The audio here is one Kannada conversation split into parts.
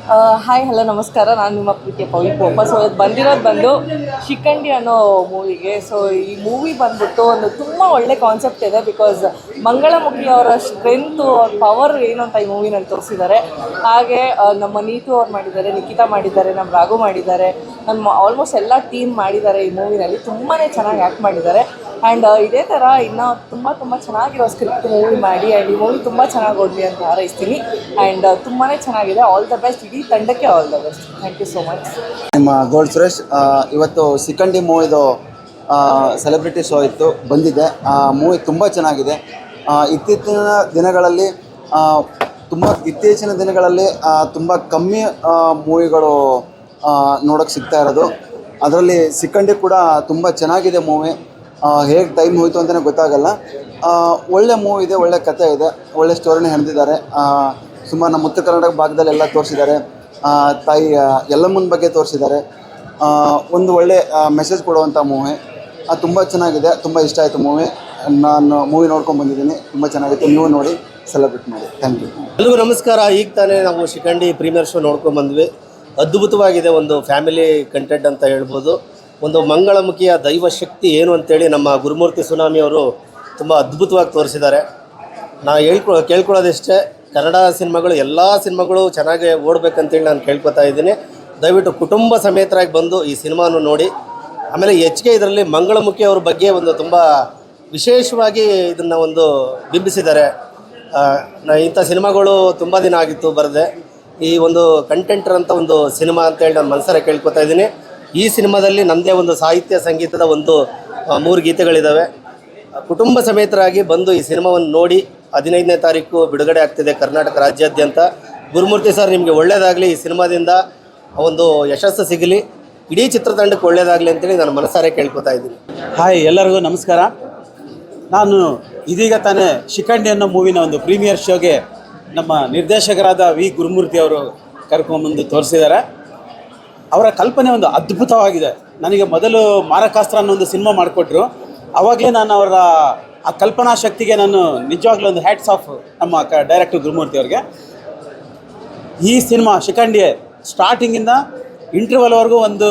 ಹಾಯ್ ಹಲೋ ನಮಸ್ಕಾರ. ನಾನು ನಿಮ್ಮ ಪ್ರೀತಿಯ ಪವಿ ಪೋಪ. ಸೊ ಇವತ್ತು ಬಂದು ಶಿಖಂಡಿ ಅನ್ನೋ ಮೂವಿಗೆ. ಸೊ ಈ ಮೂವಿ ಬಂದ್ಬಿಟ್ಟು ಒಂದು ತುಂಬ ಒಳ್ಳೆ ಕಾನ್ಸೆಪ್ಟ್ ಇದೆ. ಬಿಕಾಸ್ ಮಂಗಳಮುಖಿ ಅವರ ಸ್ಟ್ರೆಂತು, ಅವ್ರ ಪವರ್ ಏನು ಅಂತ ಈ ಮೂವಿನಲ್ಲಿ ತೋರಿಸಿದ್ದಾರೆ. ಹಾಗೆ ನಮ್ಮ ನೀತು ಅವ್ರು ಮಾಡಿದ್ದಾರೆ, ನಿಖಿತಾ ಮಾಡಿದ್ದಾರೆ, ನಮ್ಮ ರಾಘು ಮಾಡಿದ್ದಾರೆ, ನಮ್ಮ ಆಲ್ಮೋಸ್ಟ್ ಎಲ್ಲ ಟೀಮ್ ಮಾಡಿದ್ದಾರೆ ಈ ಮೂವಿನಲ್ಲಿ. ತುಂಬಾ ಚೆನ್ನಾಗಿ ಆ್ಯಕ್ಟ್ ಮಾಡಿದ್ದಾರೆ. ಆ್ಯಂಡ್ ಇದೇ ಥರ ಇನ್ನೂ ತುಂಬ ಚೆನ್ನಾಗಿರೋ ಸ್ಕ್ರಿಪ್ಟ್ ಮೂವಿ ಮಾಡಿ. ಆ್ಯಂಡ್ ಈ ಮೂವಿ ತುಂಬ ಚೆನ್ನಾಗಿ ಓಡಲಿ ಅಂತ ಹಾರೈಸ್ತೀನಿ. ಆ್ಯಂಡ್ ತುಂಬಾ ಚೆನ್ನಾಗಿದೆ. ಆಲ್ ದ ಬೆಸ್ಟ್, ಇಡೀ ತಂಡಕ್ಕೆ all the best. Thank you so much. ನಿಮ್ಮ ಗೋಲ್ಡ್ ಸುರೇಶ್, ಇವತ್ತು ಶಿಖಂಡಿ ಮೂವಿದು ಸೆಲೆಬ್ರಿಟಿ ಶೋ ಇತ್ತು, ಬಂದಿದೆ. ಮೂವಿ ತುಂಬ ಚೆನ್ನಾಗಿದೆ. ಇತ್ತೀಚಿನ ದಿನಗಳಲ್ಲಿ ತುಂಬ ಕಮ್ಮಿ ಮೂವಿಗಳು ನೋಡೋಕ್ಕೆ ಸಿಗ್ತಾ ಇರೋದು. ಅದರಲ್ಲಿ ಶಿಖಂಡಿ ಕೂಡ ತುಂಬ ಚೆನ್ನಾಗಿದೆ ಮೂವಿ. ಹೇಗೆ ಟೈಮ್ ಹೋಯಿತು ಅಂತಲೇ ಗೊತ್ತಾಗಲ್ಲ. ಒಳ್ಳೆ ಮೂವಿ ಇದೆ, ಒಳ್ಳೆ ಕಥೆ ಇದೆ, ಒಳ್ಳೆ ಸ್ಟೋರಿನೇ ಹೆಣೆದಿದ್ದಾರೆ. ಸುಮಾರು ನಮ್ಮ ಉತ್ತರ ಕರ್ನಾಟಕ ಭಾಗದಲ್ಲೆಲ್ಲ ತೋರಿಸಿದ್ದಾರೆ. ತಾಯಿ ಯಲ್ಲಮ್ಮನ ಬಗ್ಗೆ ತೋರಿಸಿದ್ದಾರೆ. ಒಂದು ಒಳ್ಳೆ ಮೆಸೇಜ್ ಕೊಡುವಂಥ ಮೂವಿ. ತುಂಬ ಚೆನ್ನಾಗಿದೆ, ತುಂಬ ಇಷ್ಟ ಆಯಿತು ಮೂವಿ. ನಾನು ಮೂವಿ ನೋಡ್ಕೊಂಡು ಬಂದಿದ್ದೀನಿ, ತುಂಬ ಚೆನ್ನಾಗಿತ್ತು. ನೀವು ನೋಡಿ ಸೆಲೆಬ್ರೇಟ್ ಮಾಡಿ. Thank you. ಎಲ್ರಿಗೂ ನಮಸ್ಕಾರ. ಈಗ ತಾನೇ ನಾವು ಶಿಖಂಡಿ ಪ್ರೀಮಿಯರ್ ಶೋ ನೋಡ್ಕೊಂಡು ಬಂದ್ವಿ. ಅದ್ಭುತವಾಗಿದೆ. ಒಂದು ಫ್ಯಾಮಿಲಿ ಕಂಟೆಂಟ್ ಅಂತ ಹೇಳ್ಬೋದು. ಒಂದು ಮಂಗಳಮುಖಿಯ ದೈವಶಕ್ತಿ ಏನು ಅಂತೇಳಿ ನಮ್ಮ ಗುರುಮೂರ್ತಿ ಸುನಾಮಿ ಅವರು ತುಂಬ ಅದ್ಭುತವಾಗಿ ತೋರಿಸಿದ್ದಾರೆ. ನಾನು ಕೇಳ್ಕೊಳ್ಳೋದಿಷ್ಟೇ, ಕನ್ನಡ ಸಿನಿಮಾಗಳು ಎಲ್ಲ ಸಿನಿಮಾಗಳು ಚೆನ್ನಾಗಿ ಓಡಬೇಕಂತೇಳಿ ನಾನು ಕೇಳ್ಕೊತಾ ಇದ್ದೀನಿ. ದಯವಿಟ್ಟು ಕುಟುಂಬ ಸಮೇತರಾಗಿ ಬಂದು ಈ ಸಿನಿಮಾನು ನೋಡಿ. ಆಮೇಲೆ ಹೆಚ್ಚಿಗೆ ಇದರಲ್ಲಿ ಮಂಗಳಮುಖಿ ಅವ್ರ ಬಗ್ಗೆ ಒಂದು ತುಂಬ ವಿಶೇಷವಾಗಿ ಇದನ್ನು ಒಂದು ಬಿಂಬಿಸಿದ್ದಾರೆ. ಇಂಥ ಸಿನಿಮಾಗಳು ತುಂಬ ದಿನ ಆಗಿತ್ತು ಬರದೆ. ಈ ಒಂದು ಕಂಟೆಂಟರ್ ಅಂತ ಒಂದು ಸಿನಿಮಾ ಅಂತೇಳಿ ನಾನು ಮನಸಾರೆ ಕೇಳ್ಕೊತಾ ಇದ್ದೀನಿ. ಈ ಸಿನಿಮಾದಲ್ಲಿ ನಮ್ಮದೇ ಒಂದು ಸಾಹಿತ್ಯ ಸಂಗೀತದ ಒಂದು 3 ಗೀತೆಗಳಿದ್ದಾವೆ. ಕುಟುಂಬ ಸಮೇತರಾಗಿ ಬಂದು ಈ ಸಿನಿಮಾವನ್ನು ನೋಡಿ. 15ನೇ ತಾರೀಕು ಬಿಡುಗಡೆ ಆಗ್ತಿದೆ ಕರ್ನಾಟಕ ರಾಜ್ಯಾದ್ಯಂತ. ಗುರುಮೂರ್ತಿ ಸರ್, ನಿಮಗೆ ಒಳ್ಳೆಯದಾಗಲಿ. ಈ ಸಿನಿಮಾದಿಂದ ಒಂದು ಯಶಸ್ಸು ಸಿಗಲಿ, ಇಡೀ ಚಿತ್ರತಂಡಕ್ಕೆ ಒಳ್ಳೆಯದಾಗಲಿ ಅಂತೇಳಿ ನಾನು ಮನಸಾರೆ ಕೇಳ್ಕೊತಾ ಇದ್ದೀನಿ. ಹಾಯ್, ಎಲ್ಲರಿಗೂ ನಮಸ್ಕಾರ. ನಾನು ಇದೀಗ ತಾನೇ ಶಿಖಂಡಿ ಅನ್ನೋ ಮೂವಿನ ಒಂದು ಪ್ರೀಮಿಯರ್ ಶೋಗೆ ನಮ್ಮ ನಿರ್ದೇಶಕರಾದ ವಿ ಗುರುಮೂರ್ತಿ ಅವರು ಕರ್ಕೊಂಬಂದು ತೋರಿಸಿದ್ದಾರೆ. ಅವರ ಕಲ್ಪನೆ ಒಂದು ಅದ್ಭುತವಾಗಿದೆ. ನನಗೆ ಮೊದಲು ಮಾರಕಾಸ್ತ್ರ ಅನ್ನೋ ಒಂದು ಸಿನಿಮಾ ಮಾಡಿಕೊಟ್ರು. ಆವಾಗಲೇ ನಾನು ಅವರ ಆ ಕಲ್ಪನಾ ಶಕ್ತಿಗೆ ನಾನು ನಿಜವಾಗ್ಲೂ ಒಂದು ಹ್ಯಾಟ್ಸ್ ಆಫ್ ನಮ್ಮ ಡೈರೆಕ್ಟರ್ ಗುರುಮೂರ್ತಿ ಅವ್ರಿಗೆ. ಈ ಸಿನಿಮಾ ಶಿಖಂಡಿ ಸ್ಟಾರ್ಟಿಂಗಿಂದ ಇಂಟರ್ವಲ್ವರೆಗೂ ಒಂದು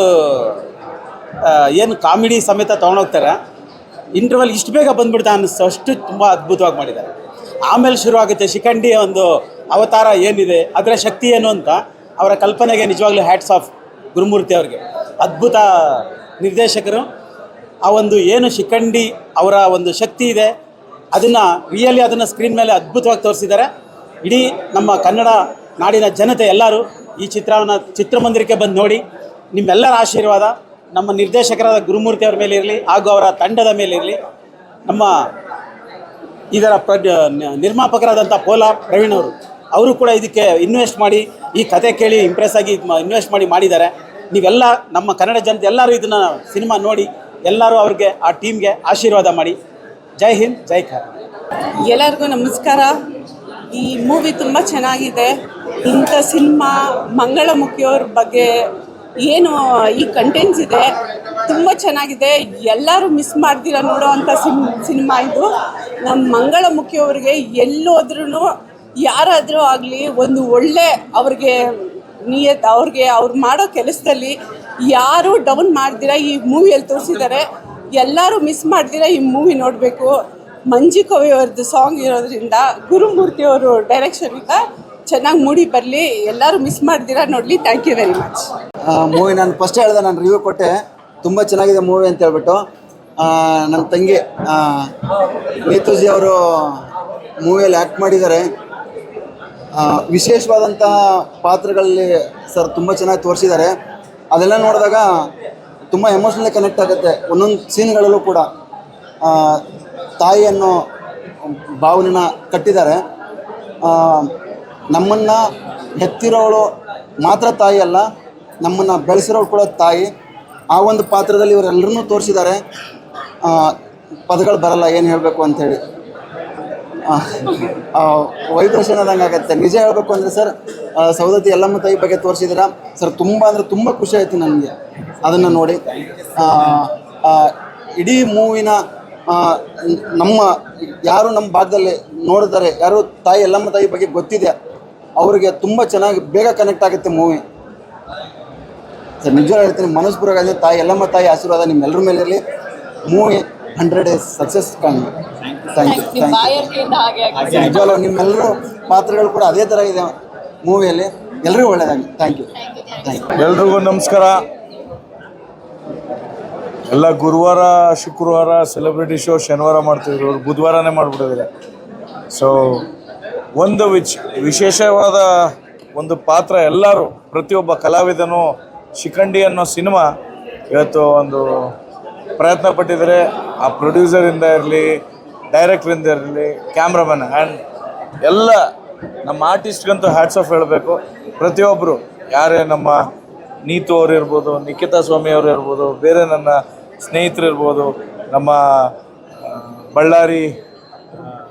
ಏನು ಕಾಮಿಡಿ ಸಮೇತ ತೊಗೊಂಡೋಗ್ತಾರೆ. ಇಂಟರ್ವಲ್ ಇಷ್ಟು ಬೇಗ ಬಂದುಬಿಡ್ತಾ ಅನ್ನಿಸ್ತಷ್ಟು ತುಂಬ ಅದ್ಭುತವಾಗಿ ಮಾಡಿದ್ದಾರೆ. ಆಮೇಲೆ ಶುರುವಾಗುತ್ತೆ ಶಿಖಂಡಿಯ ಒಂದು ಅವತಾರ ಏನಿದೆ, ಅದರ ಶಕ್ತಿ ಏನು ಅಂತ. ಅವರ ಕಲ್ಪನೆಗೆ ನಿಜವಾಗ್ಲೂ ಹ್ಯಾಟ್ಸ್ ಆಫ್ ಗುರುಮೂರ್ತಿ ಅವ್ರಿಗೆ. ಅದ್ಭುತ ನಿರ್ದೇಶಕರು. ಆ ಒಂದು ಏನು ಶಿಖಂಡಿ ಅವರ ಒಂದು ಶಕ್ತಿ ಇದೆ, ಅದನ್ನು ಸ್ಕ್ರೀನ್ ಮೇಲೆ ಅದ್ಭುತವಾಗಿ ತೋರಿಸಿದ್ದಾರೆ. ಇಡೀ ನಮ್ಮ ಕನ್ನಡ ನಾಡಿನ ಜನತೆ ಎಲ್ಲರೂ ಈ ಚಿತ್ರಮಂದಿರಕ್ಕೆ ಬಂದು ನೋಡಿ. ನಿಮ್ಮೆಲ್ಲರ ಆಶೀರ್ವಾದ ನಮ್ಮ ನಿರ್ದೇಶಕರಾದ ಗುರುಮೂರ್ತಿ ಅವರ ಮೇಲೆ ಇರಲಿ, ಹಾಗೂ ಅವರ ತಂಡದ ಮೇಲೆ ಇರಲಿ. ನಮ್ಮ ಇದರ ನಿರ್ಮಾಪಕರಾದಂಥ ಪೋಲಾ ಪ್ರವೀಣ್ ಅವರು ಕೂಡ ಇದಕ್ಕೆ ಇನ್ವೆಸ್ಟ್ ಮಾಡಿ, ಈ ಕತೆ ಕೇಳಿ ಇಂಪ್ರೆಸ್ ಆಗಿ ಇನ್ವೆಸ್ಟ್ ಮಾಡಿದ್ದಾರೆ. ನೀವೆಲ್ಲ ನಮ್ಮ ಕನ್ನಡ ಜನತೆ ಎಲ್ಲರೂ ಇದನ್ನು ಸಿನಿಮಾ ನೋಡಿ, ಎಲ್ಲರೂ ಅವ್ರಿಗೆ, ಆ ಟೀಮ್ಗೆ ಆಶೀರ್ವಾದ ಮಾಡಿ. ಜೈ ಹಿಂದ್, ಜೈ ಕರ್ನಾಟಕ. ಎಲ್ಲರಿಗೂ ನಮಸ್ಕಾರ. ಈ ಮೂವಿ ತುಂಬ ಚೆನ್ನಾಗಿದೆ. ಇಂಥ ಸಿನಿಮಾ ಮಂಗಳಮುಖಿಯವ್ರ ಬಗ್ಗೆ ಏನು ಈ ಕಂಟೆಂಟ್ಸ್ ಇದೆ, ತುಂಬ ಚೆನ್ನಾಗಿದೆ. ಎಲ್ಲರೂ ಮಿಸ್ ಮಾಡ್ದಿರ ನೋಡೋ ಅಂಥ ಸಿನಿಮಾ ಇದು. ನಮ್ಮ ಮಂಗಳಮುಖಿಯವ್ರಿಗೆ ಎಲ್ಲೋದ್ರೂ ಯಾರಾದರೂ ಆಗಲಿ ಒಂದು ಒಳ್ಳೆ ಅವ್ರಿಗೆ ಅವ್ರು ಮಾಡೋ ಕೆಲಸದಲ್ಲಿ ಯಾರೂ ಡೌನ್ ಮಾಡ್ದಿರ ಈ ಮೂವಿಯಲ್ಲಿ ತೋರಿಸಿದ್ದಾರೆ. ಎಲ್ಲರೂ ಮಿಸ್ ಮಾಡ್ದಿರ ಈ ಮೂವಿ ನೋಡಬೇಕು. ಮಂಜು ಕವಿ ಅವ್ರದ್ದು ಸಾಂಗ್ ಇರೋದ್ರಿಂದ, ಗುರುಮೂರ್ತಿಯವರು ಡೈರೆಕ್ಷನಿಂದ ಚೆನ್ನಾಗಿ ಮೂಡಿ ಬರಲಿ. ಎಲ್ಲರೂ ಮಿಸ್ ಮಾಡ್ದಿರ ನೋಡಲಿ. Thank you very much. Movie ನಾನು ಫಸ್ಟ್ ಹೇಳಿದೆ, ನಾನು ರಿವ್ಯೂ ಕೊಟ್ಟೆ, ತುಂಬ ಚೆನ್ನಾಗಿದೆ ಮೂವಿ ಅಂತ ಹೇಳ್ಬಿಟ್ಟು. ನನ್ನ ತಂಗಿ ನೀತೂಜಿ ಅವರು ಮೂವಿಯಲ್ಲಿ ಆ್ಯಕ್ಟ್ ಮಾಡಿದ್ದಾರೆ. ವಿಶೇಷವಾದಂಥ ಪಾತ್ರಗಳಲ್ಲಿ ಸರ್ ತುಂಬ ಚೆನ್ನಾಗಿ ತೋರಿಸಿದ್ದಾರೆ. ಅದೆಲ್ಲ ನೋಡಿದಾಗ ತುಂಬ ಎಮೋಷ್ನಲಿ ಕನೆಕ್ಟ್ ಆಗುತ್ತೆ. ಒಂದೊಂದು ಸೀನ್ಗಳಲ್ಲೂ ಕೂಡ ತಾಯಿಯನ್ನು ಭಾವನೆನ ಕಟ್ಟಿದ್ದಾರೆ. ನಮ್ಮನ್ನು ಹೆತ್ತಿರೋಳು ಮಾತ್ರ ತಾಯಿ ಅಲ್ಲ, ನಮ್ಮನ್ನು ಬೆಳೆಸಿರೋಳು ಕೂಡ ತಾಯಿ. ಆ ಒಂದು ಪಾತ್ರದಲ್ಲಿ ಇವರೆಲ್ಲರನ್ನೂ ತೋರಿಸಿದ್ದಾರೆ. ಪದಗಳು ಬರಲ್ಲ ಏನು ಹೇಳಬೇಕು ಅಂಥೇಳಿ. ವೈಬ್ರೇಷನ್ ಆದಂಗೆ ಆಗುತ್ತೆ. ನಿಜ ಹೇಳಬೇಕು ಅಂದರೆ ಸರ್, ಸೌದತ್ತಿ ಯಲ್ಲಮ್ಮ ತಾಯಿ ಬಗ್ಗೆ ತೋರಿಸಿದ್ದೀರಾ ಸರ್. ತುಂಬ ಅಂದರೆ ತುಂಬ ಖುಷಿ ಆಯಿತು ನನಗೆ ಅದನ್ನು ನೋಡಿ. ಇಡೀ ಮೂವಿನ ನಮ್ಮ ಯಾರು ನಮ್ಮ ಭಾಗದಲ್ಲಿ ನೋಡಿದ್ದಾರೆ, ಯಾರು ತಾಯಿ ಯಲ್ಲಮ್ಮ ತಾಯಿ ಬಗ್ಗೆ ಗೊತ್ತಿದೆ, ಅವರಿಗೆ ತುಂಬ ಚೆನ್ನಾಗಿ ಬೇಗ ಕನೆಕ್ಟ್ ಆಗುತ್ತೆ ಮೂವಿ. ಸರ್ ನಿಜವಾಗ್ಲೂ ಹೇಳ್ತೀನಿ, ಮನಸ್ಪೂರ್ವಕ ತಾಯಿ ಎಲ್ಲಮ್ಮ ತಾಯಿ ಆಶೀರ್ವಾದ ನಿಮ್ಮೆಲ್ಲರ ಮೇಲೆ ಇರಲಿ. ಮೂವಿ 100 days ಸಕ್ಸಸ್ ಕಾಣಿ. Thank you. ನಿಜವಾಗ್ಲೂ ನಿಮ್ಮೆಲ್ಲರೂ ಪಾತ್ರಗಳು ಕೂಡ ಅದೇ ಥರ ಇದೆ ಮೂವಿಯಲ್ಲಿ. ಎಲ್ಲರಿಗೂ ಒಳ್ಳೆಯದಾಗಲಿ. Thank you. ಎಲ್ರಿಗೂ ನಮಸ್ಕಾರ. ಎಲ್ಲ ಗುರುವಾರ ಶುಕ್ರವಾರ ಸೆಲೆಬ್ರಿಟಿ ಶೋ ಶನಿವಾರ ಮಾಡ್ತಿದ್ರು, ಅವ್ರು ಬುಧವಾರನೇ ಮಾಡಿಬಿಟ್ಟಿದ್ದಾರೆ. ಸೊ ಒಂದು ವಿಶೇಷವಾದ ಒಂದು ಪಾತ್ರ, ಎಲ್ಲರೂ ಪ್ರತಿಯೊಬ್ಬ ಕಲಾವಿದನು ಶಿಖಂಡಿ ಅನ್ನೋ ಸಿನಿಮಾ ಇವತ್ತು ಒಂದು ಪ್ರಯತ್ನ ಪಟ್ಟಿದ್ದಾರೆ. ಆ ಪ್ರೊಡ್ಯೂಸರಿಂದ ಇರಲಿ, ಡೈರೆಕ್ಟ್ರಿಂದ ಇರಲಿ, ಕ್ಯಾಮ್ರಾಮನ್ ಆ್ಯಂಡ್ ಎಲ್ಲ ನಮ್ಮ ಆರ್ಟಿಸ್ಟ್ಗಂತೂ ಹ್ಯಾಟ್ಸ್ ಆಫ್ ಹೇಳಬೇಕು. ಪ್ರತಿಯೊಬ್ಬರು ಯಾರೇ ನಮ್ಮ ನೀತು ಅವರು ಇರ್ಬೋದು, ನಿಖಿತಾ ಸ್ವಾಮಿ ಅವರು ಇರ್ಬೋದು, ಬೇರೆ ನನ್ನ ಸ್ನೇಹಿತರು ಇರ್ಬೋದು, ನಮ್ಮ ಬಳ್ಳಾರಿ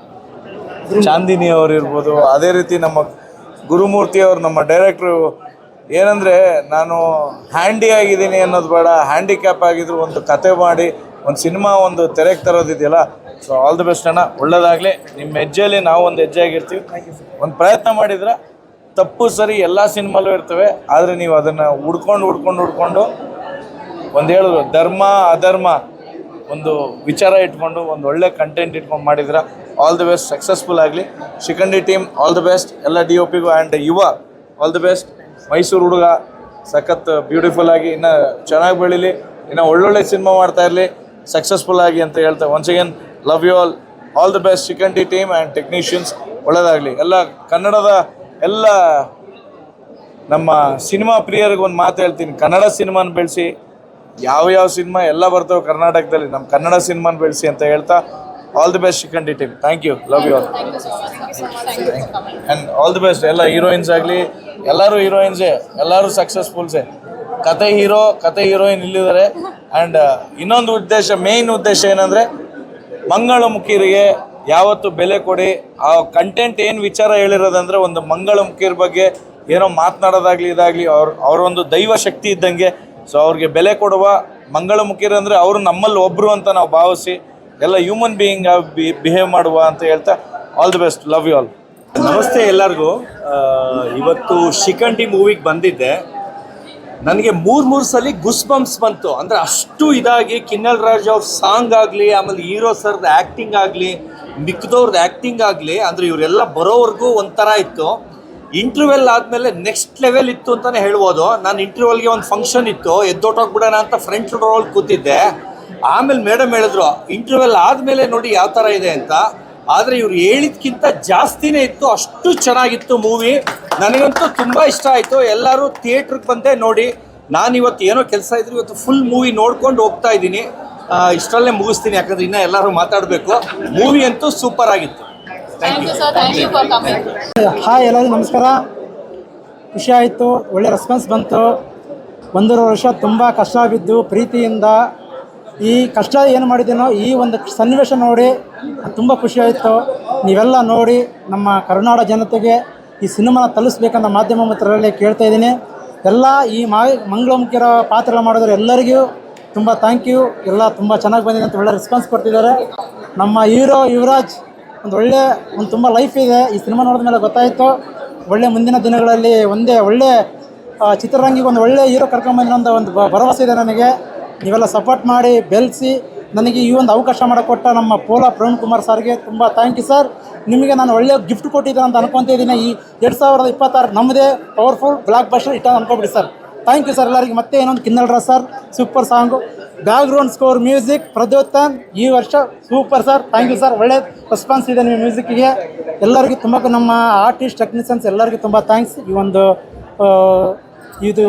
ಚಾಂದಿನಿ ಅವರು ಇರ್ಬೋದು, ಅದೇ ರೀತಿ ನಮ್ಮ ಗುರುಮೂರ್ತಿ ಅವರು, ನಮ್ಮ ಡೈರೆಕ್ಟ್ರು. ಏನಂದರೆ ನಾನು ಹ್ಯಾಂಡಿ ಆಗಿದ್ದೀನಿ ಅನ್ನೋದು ಬೇಡ, ಹ್ಯಾಂಡಿಕ್ಯಾಪ್ ಆಗಿದ್ರು ಒಂದು ಕತೆ ಮಾಡಿ ಒಂದು ಸಿನಿಮಾ ಒಂದು ತೆರೆಗೆ ತರೋದಿದೆಯಲ್ಲ. ಸೊ ಆಲ್ ದಿ ಬೆಸ್ಟ್ ಅಣ್ಣ, ಒಳ್ಳೆಯದಾಗಲಿ. ನಿಮ್ಮ ಹೆಜ್ಜೆಯಲ್ಲಿ ನಾವು ಒಂದು ಹೆಜ್ಜೆ ಆಗಿರ್ತೀವಿ. ಒಂದು ಪ್ರಯತ್ನ ಮಾಡಿದ್ರೆ ತಪ್ಪು ಸರಿ ಎಲ್ಲ ಸಿನಿಮಾಲೂ ಇರ್ತವೆ, ಆದರೆ ನೀವು ಅದನ್ನು ಹುಡ್ಕೊಂಡು ಒಂದು ಹೇಳಿದ್ರು ಧರ್ಮ ಅಧರ್ಮ ಒಂದು ವಿಚಾರ ಇಟ್ಕೊಂಡು ಒಂದು ಒಳ್ಳೆ ಕಂಟೆಂಟ್ ಇಟ್ಕೊಂಡು ಮಾಡಿದ್ರೆ ಆಲ್ ದಿ ಬೆಸ್ಟ್, ಸಕ್ಸಸ್ಫುಲ್ ಆಗಲಿ. Shikhandi team all the best, ಎಲ್ಲ DOPಗೂ ಆ್ಯಂಡ್ ಯುವ ಆಲ್ ದಿ ಬೆಸ್ಟ್. ಮೈಸೂರು ಹುಡುಗ ಸಖತ್ ಬ್ಯೂಟಿಫುಲ್ ಆಗಿ ಇನ್ನೂ ಚೆನ್ನಾಗಿ ಬೆಳೀಲಿ, ಇನ್ನೂ ಒಳ್ಳೊಳ್ಳೆ ಸಿನಿಮಾ ಮಾಡ್ತಾ ಇರಲಿ, ಸಕ್ಸಸ್ಫುಲ್ ಆಗಿ ಅಂತ ಹೇಳ್ತಾ once again love you all the best Shikhandi team and technicians. ಒಳ್ಳೆಯದಾಗಲಿ. ಎಲ್ಲ ಕನ್ನಡದ ಎಲ್ಲ ನಮ್ಮ ಸಿನಿಮಾ ಪ್ರಿಯರಿಗೆ ಒಂದು ಮಾತು ಹೇಳ್ತೀನಿ, ಕನ್ನಡ ಸಿನಿಮಾನ ಬೆಳೆಸಿ. ಯಾವ ಸಿನಿಮಾ ಎಲ್ಲ ಬರ್ತವೆ ಕರ್ನಾಟಕದಲ್ಲಿ, ನಮ್ಮ ಕನ್ನಡ ಸಿನಿಮಾನ ಬೆಳೆಸಿ ಅಂತ ಹೇಳ್ತಾ all the best Shikhandi team. Thank you, love you all and all the best. ಎಲ್ಲ ಹೀರೋಯಿನ್ಸ್ ಆಗಲಿ, ಎಲ್ಲರೂ ಹೀರೋಯಿನ್ಸೇ, ಎಲ್ಲರೂ ಸಕ್ಸಸ್ಫುಲ್ಸೇ. ಕತೆ ಹೀರೋ, ಕತೆ ಹೀರೋಯಿನ್ ಇಲ್ಲಿದ್ದಾರೆ. ಆ್ಯಂಡ್ ಇನ್ನೊಂದು ಉದ್ದೇಶ, ಮೇಯ್ನ್ ಉದ್ದೇಶ ಏನಂದರೆ ಮಂಗಳಮುಖಿಯರಿಗೆ ಯಾವತ್ತು ಬೆಲೆ ಕೊಡಿ. ಆ ಕಂಟೆಂಟ್ ಏನು ವಿಚಾರ ಹೇಳಿರೋದಂದರೆ ಒಂದು ಮಂಗಳಮುಖಿಯರ ಬಗ್ಗೆ ಏನೋ ಮಾತನಾಡೋದಾಗಲಿ ಇದಾಗಲಿ ಅವರೊಂದು ದೈವ ಶಕ್ತಿ ಇದ್ದಂಗೆ. ಸೊ ಅವ್ರಿಗೆ ಬೆಲೆ ಕೊಡುವ ಮಂಗಳಮುಖಿಯರು ಅಂದರೆ ಅವರು ನಮ್ಮಲ್ಲಿ ಒಬ್ಬರು ಅಂತ ನಾವು ಭಾವಿಸಿ ಎಲ್ಲ ಹ್ಯೂಮನ್ ಬೀಯಿಂಗ್ ಬಿಹೇವ್ ಮಾಡುವ ಅಂತ ಹೇಳ್ತಾ all the best, love you all. ನಮಸ್ತೆ ಎಲ್ಲರಿಗೂ. ಇವತ್ತು ಶಿಖಂಡಿ ಮೂವಿಗೆ ಬಂದಿದ್ದೆ. ನನಗೆ ಮೂರು ಸಲ ಗುಸ್ ಬಂಪ್ಸ್ ಬಂತು. ಅಂದರೆ ಅಷ್ಟು ಇದಾಗಿ ಕಿನ್ನಲ್ ರಾಜ್ ಅವ್ರ ಸಾಂಗ್ ಆಗಲಿ, ಆಮೇಲೆ ಹೀರೋ ಸರ್ದು ಆ್ಯಕ್ಟಿಂಗ್ ಆಗಲಿ, ಮಿಕ್ದವ್ರದ್ದು ಆ್ಯಕ್ಟಿಂಗ್ ಆಗಲಿ, ಅಂದರೆ ಇವರೆಲ್ಲ ಬರೋವರೆಗೂ ಒಂಥರ ಇತ್ತು. ಇಂಟರ್ವೆಲ್ ಆದಮೇಲೆ ನೆಕ್ಸ್ಟ್ ಲೆವೆಲ್ ಇತ್ತು ಅಂತಲೇ ಹೇಳ್ಬೋದು. ನಾನು ಇಂಟರ್ವೆಲ್ಗೆ ಒಂದು ಫಂಕ್ಷನ್ ಇತ್ತು, ಎದ್ದೋಟೋಗ್ಬಿಡೋಣ ಅಂತ ಫ್ರಂಟ್ ರೋಲ್ ಕೂತಿದ್ದೆ. ಆಮೇಲೆ ಮೇಡಮ್ ಹೇಳಿದ್ರು ಇಂಟರ್ವೆಲ್ ಆದಮೇಲೆ ನೋಡಿ ಯಾವ ಥರ ಇದೆ ಅಂತ. ಆದರೆ ಇವ್ರು ಹೇಳಿದ್ಕಿಂತ ಜಾಸ್ತಿನೇ ಇತ್ತು, ಅಷ್ಟು ಚೆನ್ನಾಗಿತ್ತು ಮೂವಿ. ನನಗಂತೂ ತುಂಬ ಇಷ್ಟ ಆಯಿತು. ಎಲ್ಲರೂ ಥಿಯೇಟ್ರಿಗೆ ಬಂದೆ ನೋಡಿ. ನಾನಿವತ್ತು ಏನೋ ಕೆಲಸ ಇದ್ರು, ಇವತ್ತು ಫುಲ್ ಮೂವಿ ನೋಡ್ಕೊಂಡು ಹೋಗ್ತಾ ಇದ್ದೀನಿ. ಇಷ್ಟರಲ್ಲೇ ಮುಗಿಸ್ತೀನಿ, ಯಾಕಂದರೆ ಇನ್ನೂ ಎಲ್ಲರೂ ಮಾತಾಡಬೇಕು. ಮೂವಿ ಅಂತೂ ಸೂಪರ್ ಆಗಿತ್ತು. Thank you. ಹಾಯ್ ಎಲ್ಲರಿಗೂ ನಮಸ್ಕಾರ. ಖುಷಿ ಆಯಿತು, ಒಳ್ಳೆ ರೆಸ್ಪಾನ್ಸ್ ಬಂತು. 1.5 ವರ್ಷ ತುಂಬ ಕಷ್ಟ ಬಿದ್ದು ಪ್ರೀತಿಯಿಂದ ಈ ಕಷ್ಟ ಏನು ಮಾಡಿದ್ದೀನೋ ಈ ಒಂದು ಸನ್ನಿವೇಶ ನೋಡಿ ತುಂಬ ಖುಷಿ ಆಯಿತು. ನೀವೆಲ್ಲ ನೋಡಿ ನಮ್ಮ ಕರ್ನಾಟಕ ಜನತೆಗೆ ಈ ಸಿನಿಮಾನ ತಲುಪಿಸ್ಬೇಕಂತ ಮಾಧ್ಯಮ ಮಿತ್ರರಲ್ಲಿ ಕೇಳ್ತಾ ಇದ್ದೀನಿ. ಎಲ್ಲ ಈ ಮಂಗಳಮುಖಿಯರ ಪಾತ್ರ ಮಾಡಿದ್ರೆ ಎಲ್ಲರಿಗೂ ತುಂಬ ಥ್ಯಾಂಕ್ ಯು. ಎಲ್ಲ ತುಂಬ ಚೆನ್ನಾಗಿ ಬಂದಿದೆ ಅಂತ ಒಳ್ಳೆ ರೆಸ್ಪಾನ್ಸ್ ಕೊಡ್ತಿದ್ದಾರೆ. ನಮ್ಮ ಹೀರೋ ಯುವರಾಜ್ ಒಂದು ತುಂಬ ಲೈಫ್ ಇದೆ. ಈ ಸಿನಿಮಾ ನೋಡಿದ ಮೇಲೆ ಗೊತ್ತಾಯಿತು. ಒಳ್ಳೆ ಮುಂದಿನ ದಿನಗಳಲ್ಲಿ ಒಳ್ಳೆ ಚಿತ್ರರಂಗಿಗೆ ಒಂದು ಒಳ್ಳೆ ಹೀರೋ ಕರ್ಕೊಂಬಂದಿರೋ ಒಂದು ಭರವಸೆ ಇದೆ ನನಗೆ. ನೀವೆಲ್ಲ ಸಪೋರ್ಟ್ ಮಾಡಿ ಬೆಳೆಸಿ ನನಗೆ ಈ ಒಂದು ಅವಕಾಶ ಮಾಡಿಕೊಟ್ಟ ನಮ್ಮ ಪೋಲಾ ಪ್ರವೀಣ್ ಕುಮಾರ್ ಸರ್ಗೆ ತುಂಬ ಥ್ಯಾಂಕ್ ಯು ಸರ್. ನಿಮಗೆ ನಾನು ಒಳ್ಳೆ ಗಿಫ್ಟ್ ಕೊಟ್ಟಿದ್ದೆ ಅಂತ ಅನ್ಕೊತಿದ್ದೀನಿ. ಈ 2026 ನಮ್ಮದೇ ಪವರ್ಫುಲ್ ಬ್ಲಾಕ್ ಬಸ್ಟರ್ ಇಟ್ಟ ಅನ್ಕೊಬಿಡಿ ಸರ್. ಥ್ಯಾಂಕ್ ಯು ಸರ್ ಎಲ್ಲರಿಗೆ. ಮತ್ತೆ ಇನ್ನೊಂದು Kinnal Raj sir super song, background score, music Pradyotan ಈ ವರ್ಷ super sir. Thank you sir. ಒಳ್ಳೆ ರೆಸ್ಪಾನ್ಸ್ ಇದೆ ನಿಮ್ಮ ಮ್ಯೂಸಿಕ್ಕಿಗೆ. ಎಲ್ಲರಿಗೂ ತುಂಬ ನಮ್ಮ ಆರ್ಟಿಸ್ಟ್ ಟೆಕ್ನಿಷಿಯನ್ಸ್ ಎಲ್ಲರಿಗೂ ತುಂಬ ಥ್ಯಾಂಕ್ಸ್. ಈ ಒಂದು ಇದು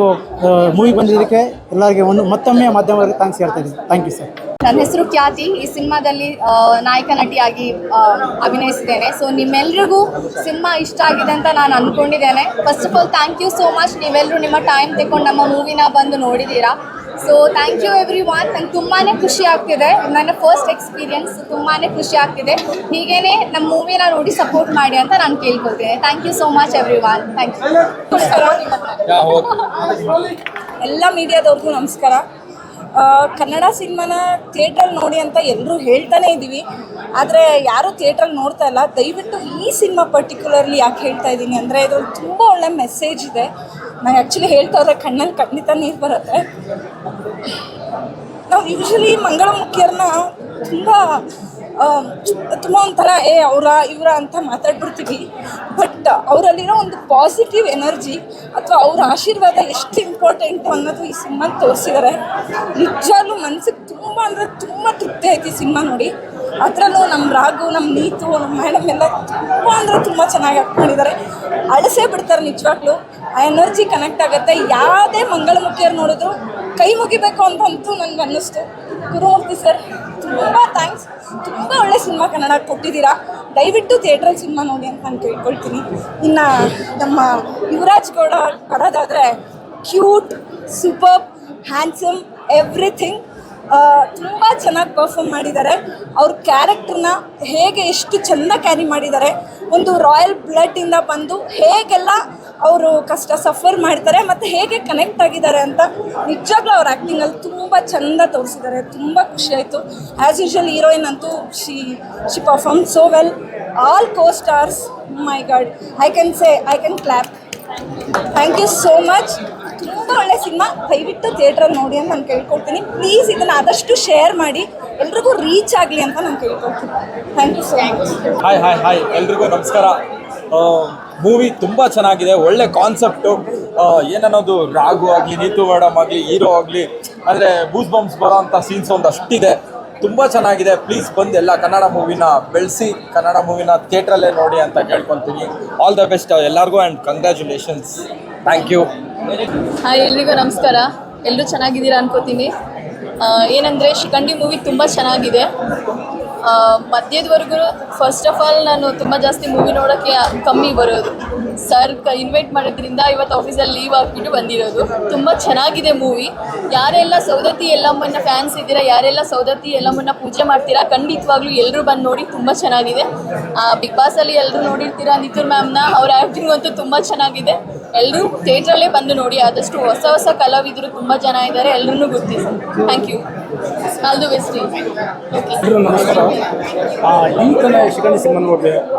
ಮೂವಿ ಬಂದಿದ್ದಕ್ಕೆ ಎಲ್ಲರಿಗೆ ಮತ್ತೊಮ್ಮೆ ಮಾಧ್ಯಮದವರಿಗೆ ಥ್ಯಾಂಕ್ಸ್ ಹೇಳ್ತಾ ಇದ್ದೀನಿ. Thank you sir. ನನ್ನ ಹೆಸರು ಖ್ಯಾತಿ. ಈ ಸಿನಿಮಾದಲ್ಲಿ ನಾಯಕ ನಟಿಯಾಗಿ ಅಭಿನಯಿಸಿದ್ದೇನೆ. ಸೊ ನಿಮ್ಮೆಲ್ರಿಗೂ ಸಿನಿಮಾ ಇಷ್ಟ ಆಗಿದೆ ಅಂತ ನಾನು ಅಂದ್ಕೊಂಡಿದ್ದೇನೆ. First of all thank you so much. ನೀವೆಲ್ಲರೂ ನಿಮ್ಮ ಟೈಮ್ ತಗೊಂಡು ನಮ್ಮ ಮೂವಿನ ಬಂದು ನೋಡಿದ್ದೀರಾ. So thank you every one. ನಂಗೆ ತುಂಬಾ ಖುಷಿ ಆಗ್ತಿದೆ. ನನ್ನ ಫಸ್ಟ್ ಎಕ್ಸ್ಪೀರಿಯನ್ಸ್ ತುಂಬಾ ಖುಷಿ ಆಗ್ತಿದೆ. ಹೀಗೇ ನಮ್ಮ ಮೂವಿನ ನೋಡಿ ಸಪೋರ್ಟ್ ಮಾಡಿ ಅಂತ ನಾನು ಕೇಳ್ಕೊಳ್ತೇನೆ. Thank you so much every one. Thank you. ಎಲ್ಲ ಮೀಡಿಯಾದವ್ರಿಗೂ ನಮಸ್ಕಾರ. ಕನ್ನಡ ಸಿನಿಮಾನ ಥಿಯೇಟ್ರಲ್ಲಿ ನೋಡಿ ಅಂತ ಎಲ್ಲರೂ ಹೇಳ್ತಾನೇ ಇದ್ದೀವಿ, ಆದರೆ ಯಾರೂ ಥಿಯೇಟ್ರಲ್ಲಿ ನೋಡ್ತಾ ಇಲ್ಲ. ದಯವಿಟ್ಟು ಈ ಸಿನಿಮಾ ಪರ್ಟಿಕ್ಯುಲರ್ಲಿ ಯಾಕೆ ಹೇಳ್ತಾ ಇದ್ದೀನಿ ಅಂದರೆ ಇದು ತುಂಬ ಒಳ್ಳೆ ಮೆಸೇಜ್ ಇದೆ. ನಾನು ಆ್ಯಕ್ಚುಲಿ ಹೇಳ್ತಾ ಹೋದ್ರೆ ಕಣ್ಣಲ್ಲಿ ಖಂಡಿತ ನೀರು ಬರುತ್ತೆ. ನಾವು ಯೂಶ್ವಲಿ ಮಂಗಳಮುಖಿಯರನ್ನ ತುಂಬ ಒಂಥರ ಇವರ ಅಂತ ಮಾತಾಡ್ಬಿಡ್ತೀವಿ. ಬಟ್ ಅವರಲ್ಲಿರೋ ಒಂದು ಪಾಸಿಟಿವ್ ಎನರ್ಜಿ ಅಥವಾ ಅವ್ರ ಆಶೀರ್ವಾದ ಎಷ್ಟು ಇಂಪಾರ್ಟೆಂಟು ಅನ್ನೋದು ಈ ಸಿನಿಮಾ ತೋರಿಸಿದ್ದಾರೆ. ನಿಜವಾಗ್ಲೂ ಮನಸ್ಸಿಗೆ ತುಂಬ ಅಂದರೆ ತುಂಬ ತೃಪ್ತಿ ಆಯ್ತು ಈ ಸಿನಿಮಾ ನೋಡಿ. ಅದರಲ್ಲೂ ನಮ್ಮ ರಾಘು, ನಮ್ಮ ನೀತು, ನಮ್ಮ ಮೇಡಮ್ ಎಲ್ಲ ತುಂಬ ಅಂದರೆ ತುಂಬ ಚೆನ್ನಾಗಿ ಆ್ಯಕ್ಟ್ ಮಾಡಿದ್ದಾರೆ. ಅಳಿಸೇ ಬಿಡ್ತಾರೆ ನಿಜವಾಗ್ಲೂ. ಆ ಎನರ್ಜಿ ಕನೆಕ್ಟ್ ಆಗುತ್ತೆ. ಯಾವುದೇ ಮಂಗಳಮುಖಿಯರು ನೋಡಿದ್ರು ಕೈ ಮುಗಿಬೇಕು ಅಂತಂತೂ ನನಗೆ ಅನ್ನಿಸ್ತು. ಗುರುಮೂರ್ತಿ ಸರ್ ತುಂಬ ಥ್ಯಾಂಕ್ಸ್. ತುಂಬ ಒಳ್ಳೆ ಸಿನಿಮಾ ಕನ್ನಡ ಕೊಟ್ಟಿದ್ದೀರಾ. ದಯವಿಟ್ಟು ಥಿಯೇಟ್ರಲ್ಲಿ ಸಿನಿಮಾ ನೋಡಿ ಅಂತ ನಾನು ಕೇಳ್ಕೊಳ್ತೀನಿ. ಇನ್ನು ನಮ್ಮ ಯುವರಾಜ್ ಗೌಡ ಬರೋದಾದರೆ ಕ್ಯೂಟ್, ಸೂಪರ್, ಹ್ಯಾಂಡ್ಸಮ್, ಎವ್ರಿಥಿಂಗ್. ತುಂಬ ಚೆನ್ನಾಗಿ ಪರ್ಫಾರ್ಮ್ ಮಾಡಿದ್ದಾರೆ. ಅವ್ರ ಕ್ಯಾರೆಕ್ಟ್ರನ್ನ ಹೇಗೆ ಎಷ್ಟು ಚೆಂದ ಕ್ಯಾರಿ ಮಾಡಿದ್ದಾರೆ. ಒಂದು ರಾಯಲ್ ಬ್ಲಡ್ಡಿಂದ ಬಂದು ಹೇಗೆಲ್ಲ ಅವರು ಕಷ್ಟ ಸಫರ್ ಮಾಡ್ತಾರೆ ಮತ್ತು ಹೇಗೆ ಕನೆಕ್ಟ್ ಆಗಿದ್ದಾರೆ ಅಂತ ನಿಜವಾಗ್ಲೂ ಅವ್ರ ಆ್ಯಕ್ಟಿಂಗಲ್ಲಿ ತುಂಬ ಚೆಂದ ತೋರಿಸಿದ್ದಾರೆ. ತುಂಬ ಖುಷಿಯಾಯಿತು. ಆ್ಯಸ್ ಯೂಶ್ವಲ್ ಹೀರೋಯಿನ್ ಅಂತೂ she perform so well. All costars, my god, I can clap. Thank you so much. ತುಂಬ ಒಳ್ಳೆ ಸಿನಿಮಾ. ದಯವಿಟ್ಟು ಥಿಯೇಟ್ರಲ್ಲಿ ನೋಡಿ ಅಂತ ನಾನು ಕೇಳ್ಕೊಳ್ತೀನಿ. ಪ್ಲೀಸ್ ಇದನ್ನು ಆದಷ್ಟು ಶೇರ್ ಮಾಡಿ, ಎಲ್ರಿಗೂ ರೀಚ್ ಆಗಲಿ ಅಂತ ನಾನು ಕೇಳ್ಕೊಳ್ತೀನಿ. Thank you so much. Hi ಎಲ್ರಿಗೂ ನಮಸ್ಕಾರ. ಮೂವಿ ತುಂಬ ಚೆನ್ನಾಗಿದೆ, ಒಳ್ಳೆ ಕಾನ್ಸೆಪ್ಟು. ಏನನ್ನೋದು ರಾಘು ಆಗಲಿ, ನೀತು ಮೇಡಮ್ ಆಗಲಿ, ಹೀರೋ ಆಗಲಿ, ಅಂದರೆ ಬೂಸ್ ಬಂಪ್ಸ್ ಬರೋ ಅಂಥ ಸೀನ್ಸ್ ಒಂದು ಅಷ್ಟಿದೆ. ತುಂಬ ಚೆನ್ನಾಗಿದೆ. ಪ್ಲೀಸ್ ಬಂದು ಎಲ್ಲ ಕನ್ನಡ ಮೂವಿನ ಬೆಳೆಸಿ, ಕನ್ನಡ ಮೂವಿನ ಥಿಯೇಟ್ರಲ್ಲೇ ನೋಡಿ ಅಂತ ಕೇಳ್ಕೊತೀನಿ. ಆಲ್ ದ ಬೆಸ್ಟ್ ಎಲ್ಲರಿಗೂ and congratulations. Thank you. Hi ಎಲ್ರಿಗೂ ನಮಸ್ಕಾರ. ಎಲ್ಲರೂ ಚೆನ್ನಾಗಿದ್ದೀರಾ ಅನ್ಕೋತೀನಿ. ಏನಂದರೆ ಶಿಖಂಡಿ ಮೂವಿ ತುಂಬ ಚೆನ್ನಾಗಿದೆ. ಮಧ್ಯದವರೆಗೂ ಫಸ್ಟ್ ಆಫ್ ಆಲ್ ನಾನು ತುಂಬ ಜಾಸ್ತಿ ಮೂವಿ ನೋಡೋಕ್ಕೆ ಕಮ್ಮಿ ಬರೋದು. ಸರ್ ಇನ್ವೈಟ್ ಮಾಡೋದ್ರಿಂದ ಇವತ್ತು ಆಫೀಸಲ್ಲಿ ಲೀವ್ ಆಗಿಬಿಟ್ಟು ಬಂದಿರೋದು. ತುಂಬ ಚೆನ್ನಾಗಿದೆ ಮೂವಿ. ಯಾರೆಲ್ಲ ಸೌದತ್ತಿ ಎಲ್ಲಮ್ಮನ ಫ್ಯಾನ್ಸ್ ಇದ್ದೀರಾ, ಯಾರೆಲ್ಲ ಸೌದತ್ತಿ ಎಲ್ಲಮ್ಮನ ಪೂಜೆ ಮಾಡ್ತೀರಾ, ಖಂಡಿತವಾಗ್ಲೂ ಎಲ್ಲರೂ ಬಂದು ನೋಡಿ. ತುಂಬ ಚೆನ್ನಾಗಿದೆ. ಬಿಗ್ ಬಾಸಲ್ಲಿ ಎಲ್ಲರೂ ನೋಡಿರ್ತೀರಾ ನಿತೂರ್ ಮ್ಯಾಮ್ನ. ಅವ್ರ ಆ್ಯಕ್ಟಿಂಗ್ ಅಂತೂ ತುಂಬ ಚೆನ್ನಾಗಿದೆ. ಎಲ್ಲರೂ ಥಿಯೇಟ್ರಲ್ಲೇ ಬಂದು ನೋಡಿ. ಆದಷ್ಟು ಹೊಸ ಕಲಾವಿದರು ತುಂಬ ಜನ ಇದ್ದಾರೆ, ಎಲ್ಲರೂ ಗುರ್ತಿಸಿ. Thank you. All the best. ಎಲ್ರಿಗೂ ನಮಸ್ಕಾರ. ಈ ತನ ಶಿಖಂಡಿ ಸಿನಿಮಾ ನೋಡಿದೆ.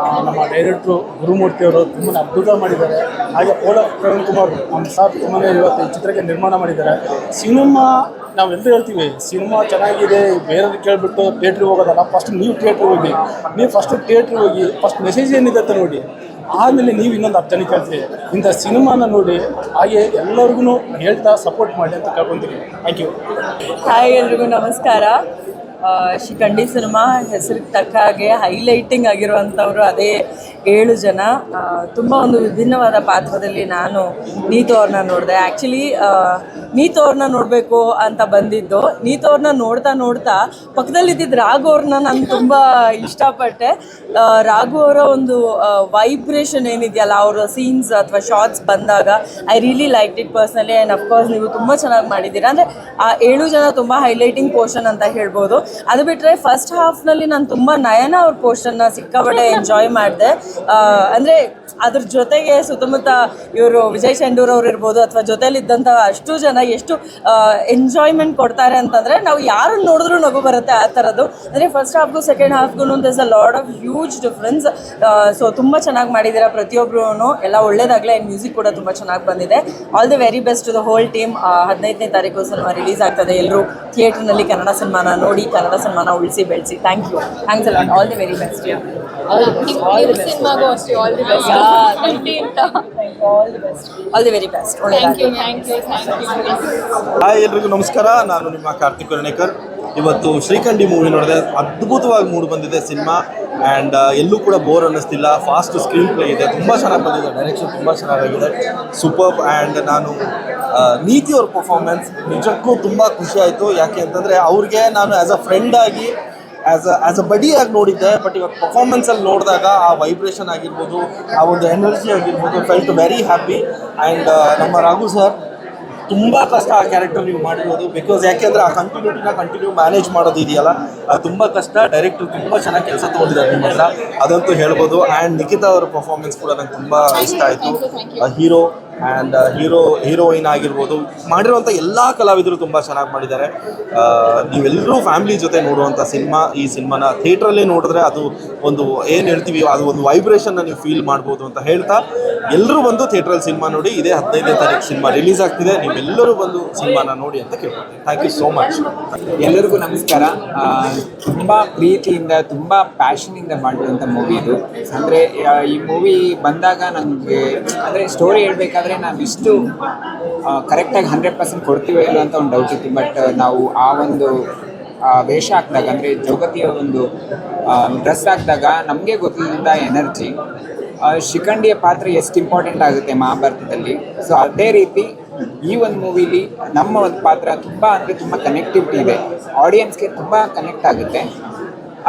ನಮ್ಮ ಡೈರೆಕ್ಟ್ರು ಗುರುಮೂರ್ತಿ ಅವರು ತುಂಬಾ ಅದ್ಭುತ ಮಾಡಿದ್ದಾರೆ. ಹಾಗೆ ಪೋಲ ಪ್ರವೀಣ್ ಕುಮಾರ್ ನಮ್ಮ ಸಾರ್ ತುಂಬಾ ಇವತ್ತು ಈ ಚಿತ್ರಕ್ಕೆ ನಿರ್ಮಾಣ ಮಾಡಿದ್ದಾರೆ. ಸಿನಿಮಾ ನಾವೆಲ್ಲರೂ ಹೇಳ್ತೀವಿ ಸಿನಿಮಾ ಚೆನ್ನಾಗಿದೆ, ಬೇರೆಯವ್ರಿಗೆ ಕೇಳಿಬಿಟ್ಟು ಥಿಯೇಟ್ರಿಗೆ ಹೋಗೋದಲ್ಲ. ಫಸ್ಟ್ ನೀವು ಥಿಯೇಟ್ರಿಗೆ ಹೋಗಿ, ನೀವು ಫಸ್ಟ್ ಥಿಯೇಟ್ರಿಗೆ ಹೋಗಿ ಫಸ್ಟ್ ಮೆಸೇಜ್ ಏನಿದೆ ಅಂತ ನೋಡಿ, ಆಮೇಲೆ ನೀವು ಇನ್ನೊಂದು 10 ಜನಕ್ಕೆ ಹೇಳ್ತೀವಿ ಇಂಥ ಸಿನಿಮಾನ ನೋಡಿ. ಹಾಗೆ ಎಲ್ಲರಿಗೂ ಹೇಳ್ತಾ ಸಪೋರ್ಟ್ ಮಾಡಿ ಅಂತ ಕೇಳ್ಕೊತೀನಿ. Thank you. ಹಾಯ್ ಎಲ್ರಿಗೂ ನಮಸ್ಕಾರ. ಶಿಖಂಡಿ ಸಿನಿಮಾ ಹೆಸರಿಗೆ ತಕ್ಕ ಹಾಗೆ ಹೈಲೈಟಿಂಗ್ ಆಗಿರುವಂಥವ್ರು ಅದೇ 7 ಜನ. ತುಂಬ ಒಂದು ವಿಭಿನ್ನವಾದ ಪಾತ್ರದಲ್ಲಿ ನಾನು ನೀತು ಅವ್ರನ್ನ ನೋಡಿದೆ. ಆ್ಯಕ್ಚುಲಿ ನೀತು ಅವ್ರನ್ನ ನೋಡಬೇಕು ಅಂತ ಬಂದಿದ್ದು. ನೀತು ಅವ್ರನ್ನ ನೋಡ್ತಾ ಪಕ್ಕದಲ್ಲಿದ್ದಿದ್ದು ರಾಘು ಅವ್ರನ್ನ ನಾನು ತುಂಬ ಇಷ್ಟಪಟ್ಟೆ. ರಾಘು ಅವರ ಒಂದು ವೈಬ್ರೇಷನ್ ಏನಿದೆಯಲ್ಲ, ಅವರ ಸೀನ್ಸ್ ಅಥವಾ ಶಾರ್ಟ್ಸ್ ಬಂದಾಗ I really like it personally. And of course ನೀವು ತುಂಬ ಚೆನ್ನಾಗಿ ಮಾಡಿದ್ದೀರಾ. ಅಂದರೆ ಆ 7 ಜನ ತುಂಬ ಹೈಲೈಟಿಂಗ್ ಪೋರ್ಷನ್ ಅಂತ ಹೇಳ್ಬೋದು. ಅದು ಬಿಟ್ಟರೆ ಫಸ್ಟ್ ಹಾಫ್ನಲ್ಲಿ ನಾನು ತುಂಬ ನಯನ ಅವ್ರ ಪೋರ್ಷನ್ನ ಸಿಕ್ಕಾಪಟ್ಟೆ ಎಂಜಾಯ್ ಮಾಡಿದೆ. ಅಂದರೆ ಅದ್ರ ಜೊತೆಗೆ ಸುತ್ತಮುತ್ತ ಇವರು ವಿಜಯ್ ಶೆಂಡೂರ್ ಅವ್ರು ಇರ್ಬೋದು ಅಥವಾ ಜೊತೆಲಿದ್ದಂಥ ಅಷ್ಟು ಜನ ಎಷ್ಟು ಎಂಜಾಯ್ಮೆಂಟ್ ಕೊಡ್ತಾರೆ ಅಂತಂದರೆ ನಾವು ಯಾರನ್ನು ನೋಡಿದ್ರೂ ನಗು ಬರುತ್ತೆ ಆ ಥರದ್ದು. ಅಂದರೆ ಫಸ್ಟ್ ಹಾಫ್ಗೂ ಸೆಕೆಂಡ್ ಹಾಫ್ಗೂ this a lot of huge difference. So ತುಂಬ ಚೆನ್ನಾಗಿ ಮಾಡಿದ್ದೀರಾ ಪ್ರತಿಯೊಬ್ಬರೂ. ಎಲ್ಲ ಒಳ್ಳೇದಾಗಲೇ. ಆ್ಯಂಡ್ ಮ್ಯೂಸಿಕ್ ಕೂಡ ತುಂಬ ಚೆನ್ನಾಗಿ ಬಂದಿದೆ. All the very best to the whole team. 15ನೇ ತಾರೀಕು ಸಿನಿಮಾ ರಿಲೀಸ್ ಆಗ್ತದೆ. ಎಲ್ಲರೂ ಥಿಯೇಟ್ರ್ನಲ್ಲಿ ಕನ್ನಡ ಸಿನಿಮಾನ ನೋಡಿ, ಕನ್ನಡ ಸಿನಿಮಾನ ಉಳಿಸಿ ಬೆಳೆಸಿ. Thank you. Thanks a lot. All the very best. ಸಿನಿಮಾಗೂ ಅಷ್ಟೇ all the best. All the very best. Thank you. Hi ಎಲ್ರಿಗೂ ನಮಸ್ಕಾರ. ನಾನು ನಿಮ್ಮ ಕಾರ್ತಿಕ್ ವರ್ಣೇಕರ್. ಇವತ್ತು ಶ್ರೀಖಂಡಿ ಮೂವಿ ನೋಡಿದೆ. ಅದ್ಭುತವಾಗಿ ಮೂಡಿ ಬಂದಿದೆ ಸಿನಿಮಾ. ಆ್ಯಂಡ್ ಎಲ್ಲೂ ಕೂಡ ಬೋರ್ ಅನ್ನಿಸ್ತಿಲ್ಲ. ಫಾಸ್ಟ್ ಸ್ಕ್ರೀನ್ ಪ್ಲೇ ಇದೆ, ತುಂಬ ಚೆನ್ನಾಗಿ ಬಂದಿದೆ. ಡೈರೆಕ್ಷನ್ ತುಂಬ ಚೆನ್ನಾಗಿದೆ, ಸೂಪರ್ಬ್. ಆ್ಯಂಡ್ ನಾನು ನೀತಿ ಅವ್ರ ಪರ್ಫಾರ್ಮೆನ್ಸ್ ನಿಜಕ್ಕೂ ತುಂಬ ಖುಷಿ ಆಯಿತು. ಯಾಕೆ ಅಂತಂದರೆ ಅವ್ರಿಗೆ ನಾನು ಆ್ಯಸ್ ಅ ಫ್ರೆಂಡ್ ಆಗಿ ಆ್ಯಸ್ ಅ ಬಡಿಯಾಗಿ ನೋಡಿದ್ದೆ. ಬಟ್ ಇವಾಗ ಪರ್ಫಾರ್ಮೆನ್ಸಲ್ಲಿ ನೋಡಿದಾಗ ಆ ವೈಬ್ರೇಷನ್ ಆಗಿರ್ಬೋದು, ಆ ಒಂದು ಎನರ್ಜಿ ಆಗಿರ್ಬೋದು, ಫೆಲ್ಟ್ ವೆರಿ ಹ್ಯಾಪಿ. ಆ್ಯಂಡ್ ನಮ್ಮ ರಾಘು ಸರ್ ತುಂಬ ಕಷ್ಟ ಆ ಕ್ಯಾರೆಕ್ಟರ್ ನೀವು ಮಾಡಿರೋದು. ಬಿಕಾಸ್ ಯಾಕೆಂದರೆ ಆ ಕಂಟಿನ್ಯೂ ಮ್ಯಾನೇಜ್ ಮಾಡೋದು ಇದೆಯಲ್ಲ, ಅದು ತುಂಬ ಕಷ್ಟ. ಡೈರೆಕ್ಟ್ರು ತುಂಬ ಚೆನ್ನಾಗಿ ಕೆಲಸ ತೊಗೊಂಡಿದ್ದಾರೆ ನಿಮ್ಮ ಹತ್ರ, ಅದಂತೂ ಹೇಳ್ಬೋದು. ಆ್ಯಂಡ್ ನಿಖಿತಾ ಅವರ ಪರ್ಫಾರ್ಮೆನ್ಸ್ ಕೂಡ ನಂಗೆ ತುಂಬ ಇಷ್ಟ ಆಯಿತು. ಹೀರೋ ಆ್ಯಂಡ್ ಹೀರೋಯಿನ್ ಆಗಿರ್ಬೋದು, ಮಾಡಿರುವಂಥ ಎಲ್ಲ ಕಲಾವಿದರು ತುಂಬ ಚೆನ್ನಾಗಿ ಮಾಡಿದ್ದಾರೆ. ನೀವೆಲ್ಲರೂ ಫ್ಯಾಮಿಲಿ ಜೊತೆ ನೋಡುವಂಥ ಸಿನಿಮಾ. ಈ ಸಿನಿಮಾನ ಥಿಯೇಟ್ರಲ್ಲೇ ನೋಡಿದ್ರೆ ಅದು ಒಂದು ಏನು ಹೇಳ್ತೀವಿ, ಅದು ಒಂದು ವೈಬ್ರೇಷನ್ನ ನೀವು ಫೀಲ್ ಮಾಡ್ಬೋದು ಅಂತ ಹೇಳ್ತಾ, ಎಲ್ಲರೂ ಬಂದು ಥಿಯೇಟ್ರಲ್ಲಿ ಸಿನಿಮಾ ನೋಡಿ. ಇದೇ 15ನೇ ತಾರೀಕು ಸಿನಿಮಾ ರಿಲೀಸ್ ಆಗ್ತಿದೆ. ನೀವೆಲ್ಲರೂ ಬಂದು ಸಿನಿಮಾನ ನೋಡಿ ಅಂತ ಕೇಳ್ಕೊಳ್ತೀನಿ. Thank you so much. ಎಲ್ಲರಿಗೂ ನಮಸ್ಕಾರ. ತುಂಬ ಪ್ರೀತಿಯಿಂದ, ತುಂಬ ಪ್ಯಾಷನಿಂದ ಮಾಡಿರುವಂಥ ಮೂವಿ ಇದು. ಅಂದರೆ ಈ ಮೂವಿ ಬಂದಾಗ ನನಗೆ ಅಂದರೆ ಸ್ಟೋರಿ ಹೇಳ್ಬೇಕಾದ್ರೆ ನಾವು ಇಷ್ಟು ಕರೆಕ್ಟಾಗಿ 100% ಕೊಡ್ತೀವೋ ಇಲ್ಲ ಅಂತ ಒಂದು ಡೌಟ್ ಇತ್ತು. ಬಟ್ ನಾವು ಆ ಒಂದು ವೇಷ ಹಾಕಿದಾಗ, ಅಂದರೆ ಜಗತಿಯ ಒಂದು ಡ್ರೆಸ್ ಹಾಕಿದಾಗ ನಮಗೆ ಗೊತ್ತಿಲ್ಲದ ಎನರ್ಜಿ, ಶಿಖಂಡಿಯ ಪಾತ್ರ ಎಷ್ಟು ಇಂಪಾರ್ಟೆಂಟ್ ಆಗುತ್ತೆ ಮಹಾಭಾರತದಲ್ಲಿ. ಸೊ ಅದೇ ರೀತಿ ಈ ಒಂದು ಮೂವಿಲಿ ನಮ್ಮ ಒಂದು ಪಾತ್ರ ತುಂಬ ಅಂದರೆ ತುಂಬ ಕನೆಕ್ಟಿವಿಟಿ ಇದೆ. ಆಡಿಯನ್ಸ್ಗೆ ತುಂಬ ಕನೆಕ್ಟ್ ಆಗುತ್ತೆ.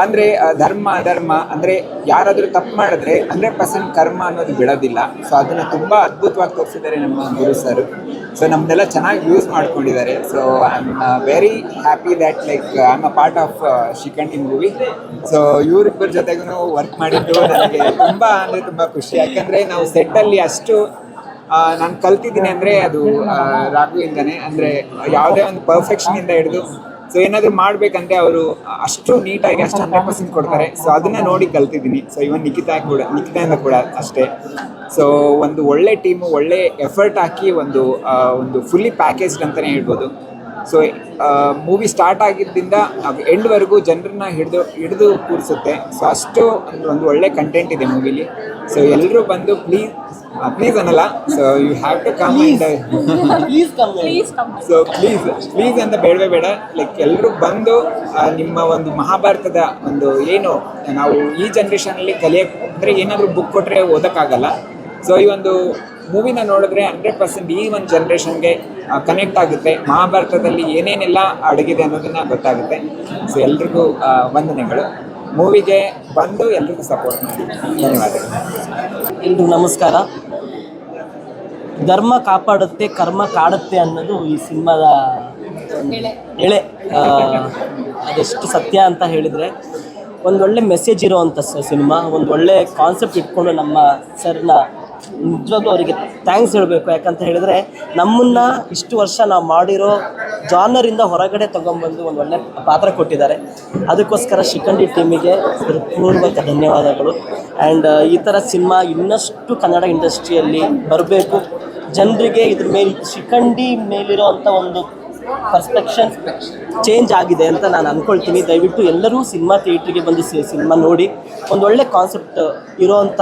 ಅಂದರೆ ಧರ್ಮ ಅಧರ್ಮ, ಅಂದರೆ ಯಾರಾದರೂ ತಪ್ಪು ಮಾಡಿದ್ರೆ 100% ಕರ್ಮ ಅನ್ನೋದು ಬಿಡೋದಿಲ್ಲ. ಸೊ ಅದನ್ನು ತುಂಬ ಅದ್ಭುತವಾಗಿ ತೋರಿಸಿದ್ದಾರೆ ನಮ್ಮ ಗುರು ಸರ್. ಸೊ ನಮ್ಮನ್ನೆಲ್ಲ ಚೆನ್ನಾಗಿ ಯೂಸ್ ಮಾಡ್ಕೊಂಡಿದ್ದಾರೆ. So I am very happy that like I am a part of Shikhandi movie. So ಇವರಿಬ್ಬರ ಜೊತೆಗೂ ವರ್ಕ್ ಮಾಡಿದ್ದು ನನಗೆ ತುಂಬ ಅಂದರೆ ತುಂಬ ಖುಷಿ. ಯಾಕಂದರೆ ನಾವು ಸೆಟ್ಟಲ್ಲಿ ಅಷ್ಟು ನಾನು ಕಲ್ತಿದ್ದೀನಿ ಅಂದರೆ ಅದು ರಾಘುವಿಂದನೇ. ಅಂದರೆ ಯಾವುದೇ ಒಂದು ಪರ್ಫೆಕ್ಷನಿಂದ ಹಿಡಿದು ಸೊ ಏನಾದರೂ ಮಾಡಬೇಕಂದ್ರೆ ಅವರು ಅಷ್ಟು ನೀಟಾಗಿ ಅಷ್ಟು 100% ಕೊಡ್ತಾರೆ. ಸೊ ಅದನ್ನು ನೋಡಿ ಕಲ್ತಿದ್ದೀನಿ. ಸೊ ಇವನ್ ನಿಖಿತಾಯಿಂದ ಕೂಡ ಅಷ್ಟೇ. ಸೊ ಒಂದು ಒಳ್ಳೆ ಟೀಮು, ಒಳ್ಳೆ ಎಫರ್ಟ್ ಹಾಕಿ ಒಂದು ಫುಲ್ಲಿ ಪ್ಯಾಕೇಜ್ಡ್ ಅಂತಲೇ ಹೇಳ್ಬೋದು. ಸೊ ಮೂವಿ ಸ್ಟಾರ್ಟ್ ಆಗಿದ್ದರಿಂದ ಎಂಡ್ವರೆಗೂ ಜನರನ್ನ ಹಿಡಿದು ಕೂರಿಸುತ್ತೆ. ಸೊ ಅಷ್ಟು ಒಂದು ಒಳ್ಳೆ ಕಂಟೆಂಟ್ ಇದೆ ಮೂವಿಲಿ. ಸೊ ಎಲ್ಲರೂ ಬಂದು ಪ್ಲೀಸ್ ಅನ್ನಲ್ಲ, so you have to come so please ಅಂತ ಬೇಡ. ಲೈಕ್ ಎಲ್ಲರೂ ಬಂದು ನಿಮ್ಮ ಒಂದು ಮಹಾಭಾರತದ ಒಂದು ಏನು ನಾವು ಈ ಜನ್ರೇಷನಲ್ಲಿ ಕಲಿಯೋಕ್ಕೆ ಅಂದರೆ ಏನಾದರೂ ಬುಕ್ ಕೊಟ್ಟರೆ ಓದೋಕ್ಕಾಗಲ್ಲ. ಸೊ ಈ ಒಂದು ಮೂವಿನ ನೋಡಿದ್ರೆ 100% ಈ ಒಂದು ಜನ್ರೇಷನ್ಗೆ ಕನೆಕ್ಟ್ ಆಗುತ್ತೆ. ಮಹಾಭಾರತದಲ್ಲಿ ಏನೇನೆಲ್ಲ ಅಡಗಿದೆ ಅನ್ನೋದನ್ನ ಗೊತ್ತಾಗುತ್ತೆ. ಸೊ ಎಲ್ರಿಗೂ ವಂದನೆಗಳು. ಮೂವಿಗೆ ಬಂದು ಎಲ್ರಿಗೂ ಸಪೋರ್ಟ್ ಮಾಡಿ. ಧನ್ಯವಾದಗಳು. ಎಲ್ರಿಗೂ ನಮಸ್ಕಾರ. ಧರ್ಮ ಕಾಪಾಡುತ್ತೆ, ಕರ್ಮ ಕಾಡುತ್ತೆ ಅನ್ನೋದು ಈ ಸಿನಿಮಾದ ಎಳೆ. ಅದೆಷ್ಟು ಸತ್ಯ ಅಂತ ಹೇಳಿದರೆ, ಒಂದೊಳ್ಳೆ ಮೆಸೇಜ್ ಇರೋವಂಥ ಸಿನಿಮಾ, ಒಂದು ಒಳ್ಳೆ ಕಾನ್ಸೆಪ್ಟ್ ಇಟ್ಕೊಂಡು ನಮ್ಮ ಸರ್ನ ನಿಜವಾಗ್ಲೂ ಅವರಿಗೆ ಥ್ಯಾಂಕ್ಸ್ ಹೇಳಬೇಕು. ಯಾಕಂತ ಹೇಳಿದರೆ ನಮ್ಮನ್ನು ಇಷ್ಟು ವರ್ಷ ನಾವು ಮಾಡಿರೋ ಜಾನರಿಂದ ಹೊರಗಡೆ ತೊಗೊಂಬಂದು ಒಂದು ಒಳ್ಳೆ ಪಾತ್ರ ಕೊಟ್ಟಿದ್ದಾರೆ. ಅದಕ್ಕೋಸ್ಕರ ಶಿಖಂಡಿ ಟೀಮಿಗೆ ಪೂರ್ವಕ ಧನ್ಯವಾದಗಳು. ಆ್ಯಂಡ್ ಈ ಥರ ಸಿನಿಮಾ ಇನ್ನಷ್ಟು ಕನ್ನಡ ಇಂಡಸ್ಟ್ರಿಯಲ್ಲಿ ಬರಬೇಕು. ಜನರಿಗೆ ಇದ್ರ ಮೇಲೆ ಶಿಖಂಡಿ ಮೇಲಿರೋ ಅಂಥ ಒಂದು ಪರ್ಸ್ಪೆಕ್ಷನ್ ಚೇಂಜ್ ಆಗಿದೆ ಅಂತ ನಾನು ಅಂದ್ಕೊಳ್ತೀನಿ. ದಯವಿಟ್ಟು ಎಲ್ಲರೂ ಸಿನಿಮಾ ಥಿಯೇಟ್ರಿಗೆ ಬಂದು ಸಿನಿಮಾ ನೋಡಿ. ಒಂದೊಳ್ಳೆ ಕಾನ್ಸೆಪ್ಟ್ ಇರೋವಂಥ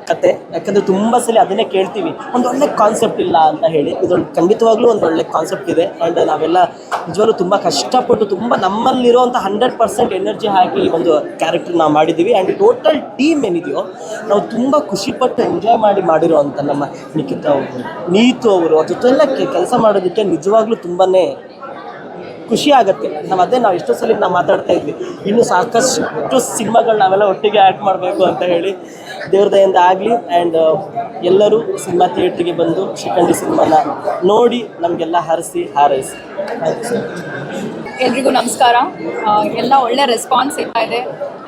ಕತೆ. ಯಾಕಂದರೆ ತುಂಬ ಸಲ ಅದನ್ನೇ ಕೇಳ್ತೀವಿ, ಒಂದೊಳ್ಳೆ ಕಾನ್ಸೆಪ್ಟ್ ಇಲ್ಲ ಅಂತ ಹೇಳಿ. ಇದೊಂದು ಖಂಡಿತವಾಗ್ಲೂ ಒಂದೊಳ್ಳೆ ಕಾನ್ಸೆಪ್ಟ್ ಇದೆ. ಆ್ಯಂಡ್ ನಾವೆಲ್ಲ ನಿಜವಾಗ್ಲೂ ತುಂಬ ಕಷ್ಟಪಟ್ಟು, ತುಂಬ ನಮ್ಮಲ್ಲಿರುವಂಥ 100% ಎನರ್ಜಿ ಹಾಕಿ ಈ ಒಂದು ಕ್ಯಾರೆಕ್ಟರ್ ನಾವು ಮಾಡಿದ್ದೀವಿ. ಆ್ಯಂಡ್ ಟೋಟಲ್ ಟೀಮ್ ಏನಿದೆಯೋ ನಾವು ತುಂಬ ಖುಷಿಪಟ್ಟು ಎಂಜಾಯ್ ಮಾಡಿರೋ ಅಂಥ ನಮ್ಮ ನಿಖಿತಾ ಅವರು, ನೀತು ಅವರು, ಅದ್ರ ಜೊತೆ ಎಲ್ಲ ಕೆಲಸ ಮಾಡೋದಕ್ಕೆ ನಿಜವಾಗ್ಲೂ ತುಂಬಾ ಖುಷಿ ಆಗುತ್ತೆ. ನಾವು ಎಷ್ಟೋ ಸಲ ನಾವು ಮಾತಾಡ್ತಾ ಇದ್ವಿ, ಇನ್ನೂ ಸಾಕಷ್ಟು ಸಿನಿಮಾಗಳು ನಾವೆಲ್ಲ ಒಟ್ಟಿಗೆ ಆ್ಯಕ್ಟ್ ಮಾಡಬೇಕು ಅಂತ ಹೇಳಿ. ದೇವ್ರ ದಯಿಂದ ಆಗಲಿ. ಆ್ಯಂಡ್ ಎಲ್ಲರೂ ಸಿನಿಮಾ ಥಿಯೇಟ್ರಿಗೆ ಬಂದು ಶಿಖಂಡಿ ಸಿನಿಮಾನ ನೋಡಿ ನಮಗೆಲ್ಲ ಹಾರೈಸಿ. ಎಲ್ರಿಗೂ ನಮಸ್ಕಾರ. ಎಲ್ಲ ಒಳ್ಳೆ ರೆಸ್ಪಾನ್ಸ್ ಸಿಗ್ತಾ ಇದೆ.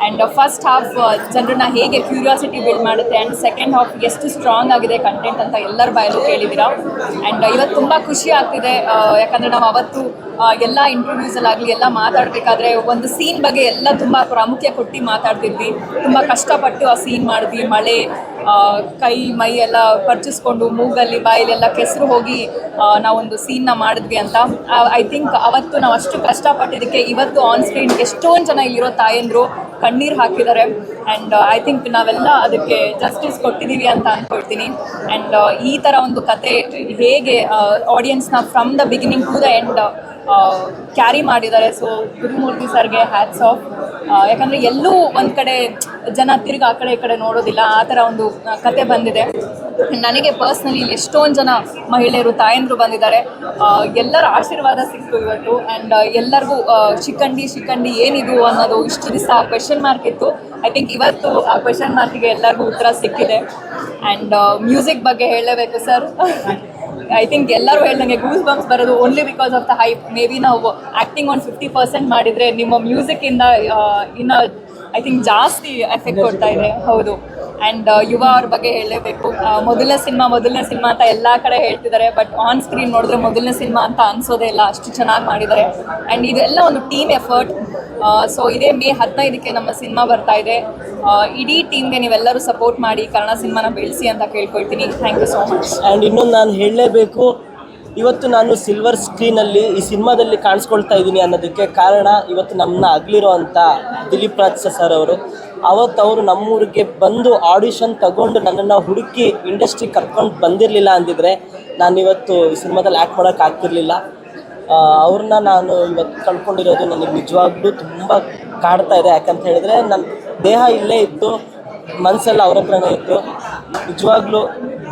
ಆ್ಯಂಡ್ ಫಸ್ಟ್ ಹಾಫ್ ಜನರನ್ನ ಹೇಗೆ ಕ್ಯೂರಿಯಾಸಿಟಿ ಬಿಲ್ಡ್ ಮಾಡುತ್ತೆ, ಆ್ಯಂಡ್ ಸೆಕೆಂಡ್ ಹಾಫ್ ಎಷ್ಟು ಸ್ಟ್ರಾಂಗ್ ಆಗಿದೆ ಕಂಟೆಂಟ್ ಅಂತ ಎಲ್ಲರ ಬಾಯಲ್ಲೂ ಕೇಳಿದ್ದೀರಾ. ಆ್ಯಂಡ್ ಇವತ್ತು ತುಂಬ ಖುಷಿ ಆಗ್ತಿದೆ. ಯಾಕಂದರೆ ನಾವು ಅವತ್ತು ಎಲ್ಲ ಇಂಟರ್ವ್ಯೂಸಲ್ಲಾಗಲಿ ಎಲ್ಲ ಮಾತಾಡಬೇಕಾದ್ರೆ ಒಂದು ಸೀನ್ ಬಗ್ಗೆ ಎಲ್ಲ ತುಂಬ ಪ್ರಾಮುಖ್ಯ ಕೊಟ್ಟು ಮಾತಾಡ್ತಿದ್ವಿ. ತುಂಬ ಕಷ್ಟಪಟ್ಟು ಆ ಸೀನ್ ಮಾಡಿದ್ವಿ. ಮಳೆ, ಕೈ ಮೈ ಎಲ್ಲ ಪರ್ಚಿಸ್ಕೊಂಡು ಮೂಗಲ್ಲಿ ಬಾಯಲ್ಲೆಲ್ಲ ಕೆಸರು ಹೋಗಿ ನಾವೊಂದು ಸೀನ್ನ ಮಾಡಿದ್ವಿ ಅಂತ. ಐ ಥಿಂಕ್ ಅವತ್ತು ನಾವು ಅಷ್ಟು ಕಷ್ಟಪಟ್ಟಿದ್ದಕ್ಕೆ ಇವತ್ತು ಆನ್ ಸ್ಕ್ರೀನ್ ಎಷ್ಟೊಂದು ಜನ ಇಲ್ಲಿರೋ ತಾಯಂದರು ಕಣ್ಣೀರು ಹಾಕಿದ್ದಾರೆ. ಆ್ಯಂಡ್ ಐ ಥಿಂಕ್ ನಾವೆಲ್ಲ ಅದಕ್ಕೆ ಜಸ್ಟಿಸ್ ಕೊಟ್ಟಿದ್ದೀವಿ ಅಂತ ಅಂದ್ಕೊಳ್ತೀನಿ. ಆ್ಯಂಡ್ ಈ ಥರ ಒಂದು ಕತೆ ಹೇಗೆ ಆಡಿಯನ್ಸ್ನ from the beginning to the end carry ಮಾಡಿದ್ದಾರೆ. ಸೊ ಗುರುಮೂರ್ತಿ ಸರ್ಗೆ ಹ್ಯಾಟ್ಸ್ ಆಫ್. ಯಾಕಂದರೆ ಎಲ್ಲೂ ಒಂದು ಕಡೆ ಜನ ತಿರುಗಿ ಆ ಕಡೆ ಈ ಕಡೆ ನೋಡೋದಿಲ್ಲ, ಆ ಥರ ಒಂದು ಕತೆ ಬಂದಿದೆ. ನನಗೆ ಪರ್ಸ್ನಲಿ ಎಷ್ಟೊಂದು ಜನ ಮಹಿಳೆಯರು, ತಾಯಂದರು ಬಂದಿದ್ದಾರೆ. ಎಲ್ಲರ ಆಶೀರ್ವಾದ ಸಿಕ್ತು ಇವತ್ತು. ಆ್ಯಂಡ್ ಎಲ್ಲರಿಗೂ ಶಿಖಂಡಿ ಏನಿದು ಅನ್ನೋದು ಇಷ್ಟು ದಿವಸ ಕ್ವೆಶನ್ ಮಾರ್ಕ್ ಇತ್ತು. ಐ ಥಿಂಕ್ ಇವತ್ತು ಆ ಕ್ವೆಶನ್ ಮಾರ್ಕಿಗೆ ಎಲ್ಲರಿಗೂ ಉತ್ತರ ಸಿಕ್ಕಿದೆ. ಆ್ಯಂಡ್ ಮ್ಯೂಸಿಕ್ ಬಗ್ಗೆ ಹೇಳಲೇಬೇಕು ಸರ್. ಐ ಥಿಂಕ್ ಎಲ್ಲರೂ ಹೇಳ್ದಂಗೆ ಗೂಸ್ ಬಂಪ್ಸ್ ಬರೋದು only because of the hype. May be ನಾವು ಆ್ಯಕ್ಟಿಂಗ್ ಒಂದು 50% ಮಾಡಿದರೆ ನಿಮ್ಮ ಮ್ಯೂಸಿಕ್ಕಿಂದ ಇನ್ನು ಐ ಥಿಂಕ್ ಜಾಸ್ತಿ ಎಫೆಕ್ಟ್ ಕೊಡ್ತಾ ಇದೆ. ಹೌದು. ಆ್ಯಂಡ್ ಯುವ ಅವ್ರ ಬಗ್ಗೆ ಹೇಳಲೇಬೇಕು. ಮೊದಲನೇ ಸಿನಿಮಾ ಅಂತ ಎಲ್ಲ ಕಡೆ ಹೇಳ್ತಿದ್ದಾರೆ, ಬಟ್ ಆನ್ ಸ್ಕ್ರೀನ್ ನೋಡಿದ್ರೆ ಮೊದಲನೇ ಸಿನಿಮಾ ಅಂತ ಅನ್ಸೋದೇ ಇಲ್ಲ, ಅಷ್ಟು ಚೆನ್ನಾಗಿ ಮಾಡಿದ್ದಾರೆ. ಆ್ಯಂಡ್ ಇದೆಲ್ಲ ಒಂದು ಟೀಮ್ ಎಫರ್ಟ್. ಸೊ ಇದೇ ಮೇ 15ಕ್ಕೆ ನಮ್ಮ ಸಿನಿಮಾ ಬರ್ತಾ ಇದೆ. ಇಡೀ ಟೀಮ್ಗೆ ನೀವೆಲ್ಲರೂ ಸಪೋರ್ಟ್ ಮಾಡಿ ಕನ್ನಡ ಸಿನಿಮಾನ ಬೆಳೆಸಿ ಅಂತ ಕೇಳ್ಕೊಳ್ತೀನಿ. Thank you so much. And ಇನ್ನೊಂದು ನಾನು ಹೇಳಲೇಬೇಕು, ಇವತ್ತು ನಾನು ಸಿಲ್ವರ್ ಸ್ಕ್ರೀನಲ್ಲಿ ಈ ಸಿನಿಮಾದಲ್ಲಿ ಕಾಣಿಸ್ಕೊಳ್ತಾ ಇದ್ದೀನಿ ಅನ್ನೋದಕ್ಕೆ ಕಾರಣ ಇವತ್ತು ನಮ್ಮನ್ನ ಅಗಲಿರೋ ಅಂಥ ದಿಲೀಪ್ ರಾಜ್ ಸರ್ ಅವರು. ಅವತ್ತು ಅವರು ನಮ್ಮೂರಿಗೆ ಬಂದು ಆಡಿಷನ್ ತಗೊಂಡು ನನ್ನನ್ನು ಹುಡುಕಿ ಇಂಡಸ್ಟ್ರಿಗೆ ಕರ್ಕೊಂಡು ಬಂದಿರಲಿಲ್ಲ ಅಂದಿದ್ರೆ ನಾನಿವತ್ತು ಈ ಸಿನಿಮಾದಲ್ಲಿ ಆ್ಯಕ್ಟ್ ಮಾಡೋಕ್ಕೆ ಆಗ್ತಿರ್ಲಿಲ್ಲ. ಅವ್ರನ್ನ ನಾನು ಇವತ್ತು ಕಳ್ಕೊಂಡಿರೋದು ನನಗೆ ನಿಜವಾಗ್ಲೂ ತುಂಬ ಕಾಡ್ತಾ ಇದೆ. ಯಾಕಂತ ಹೇಳಿದ್ರೆ ನನ್ನ ದೇಹ ಇಲ್ಲೇ ಇತ್ತು, ಮನಸ್ಸೆಲ್ಲ ಅವ್ರ ಹತ್ರನೇ ಇತ್ತು. ನಿಜವಾಗ್ಲೂ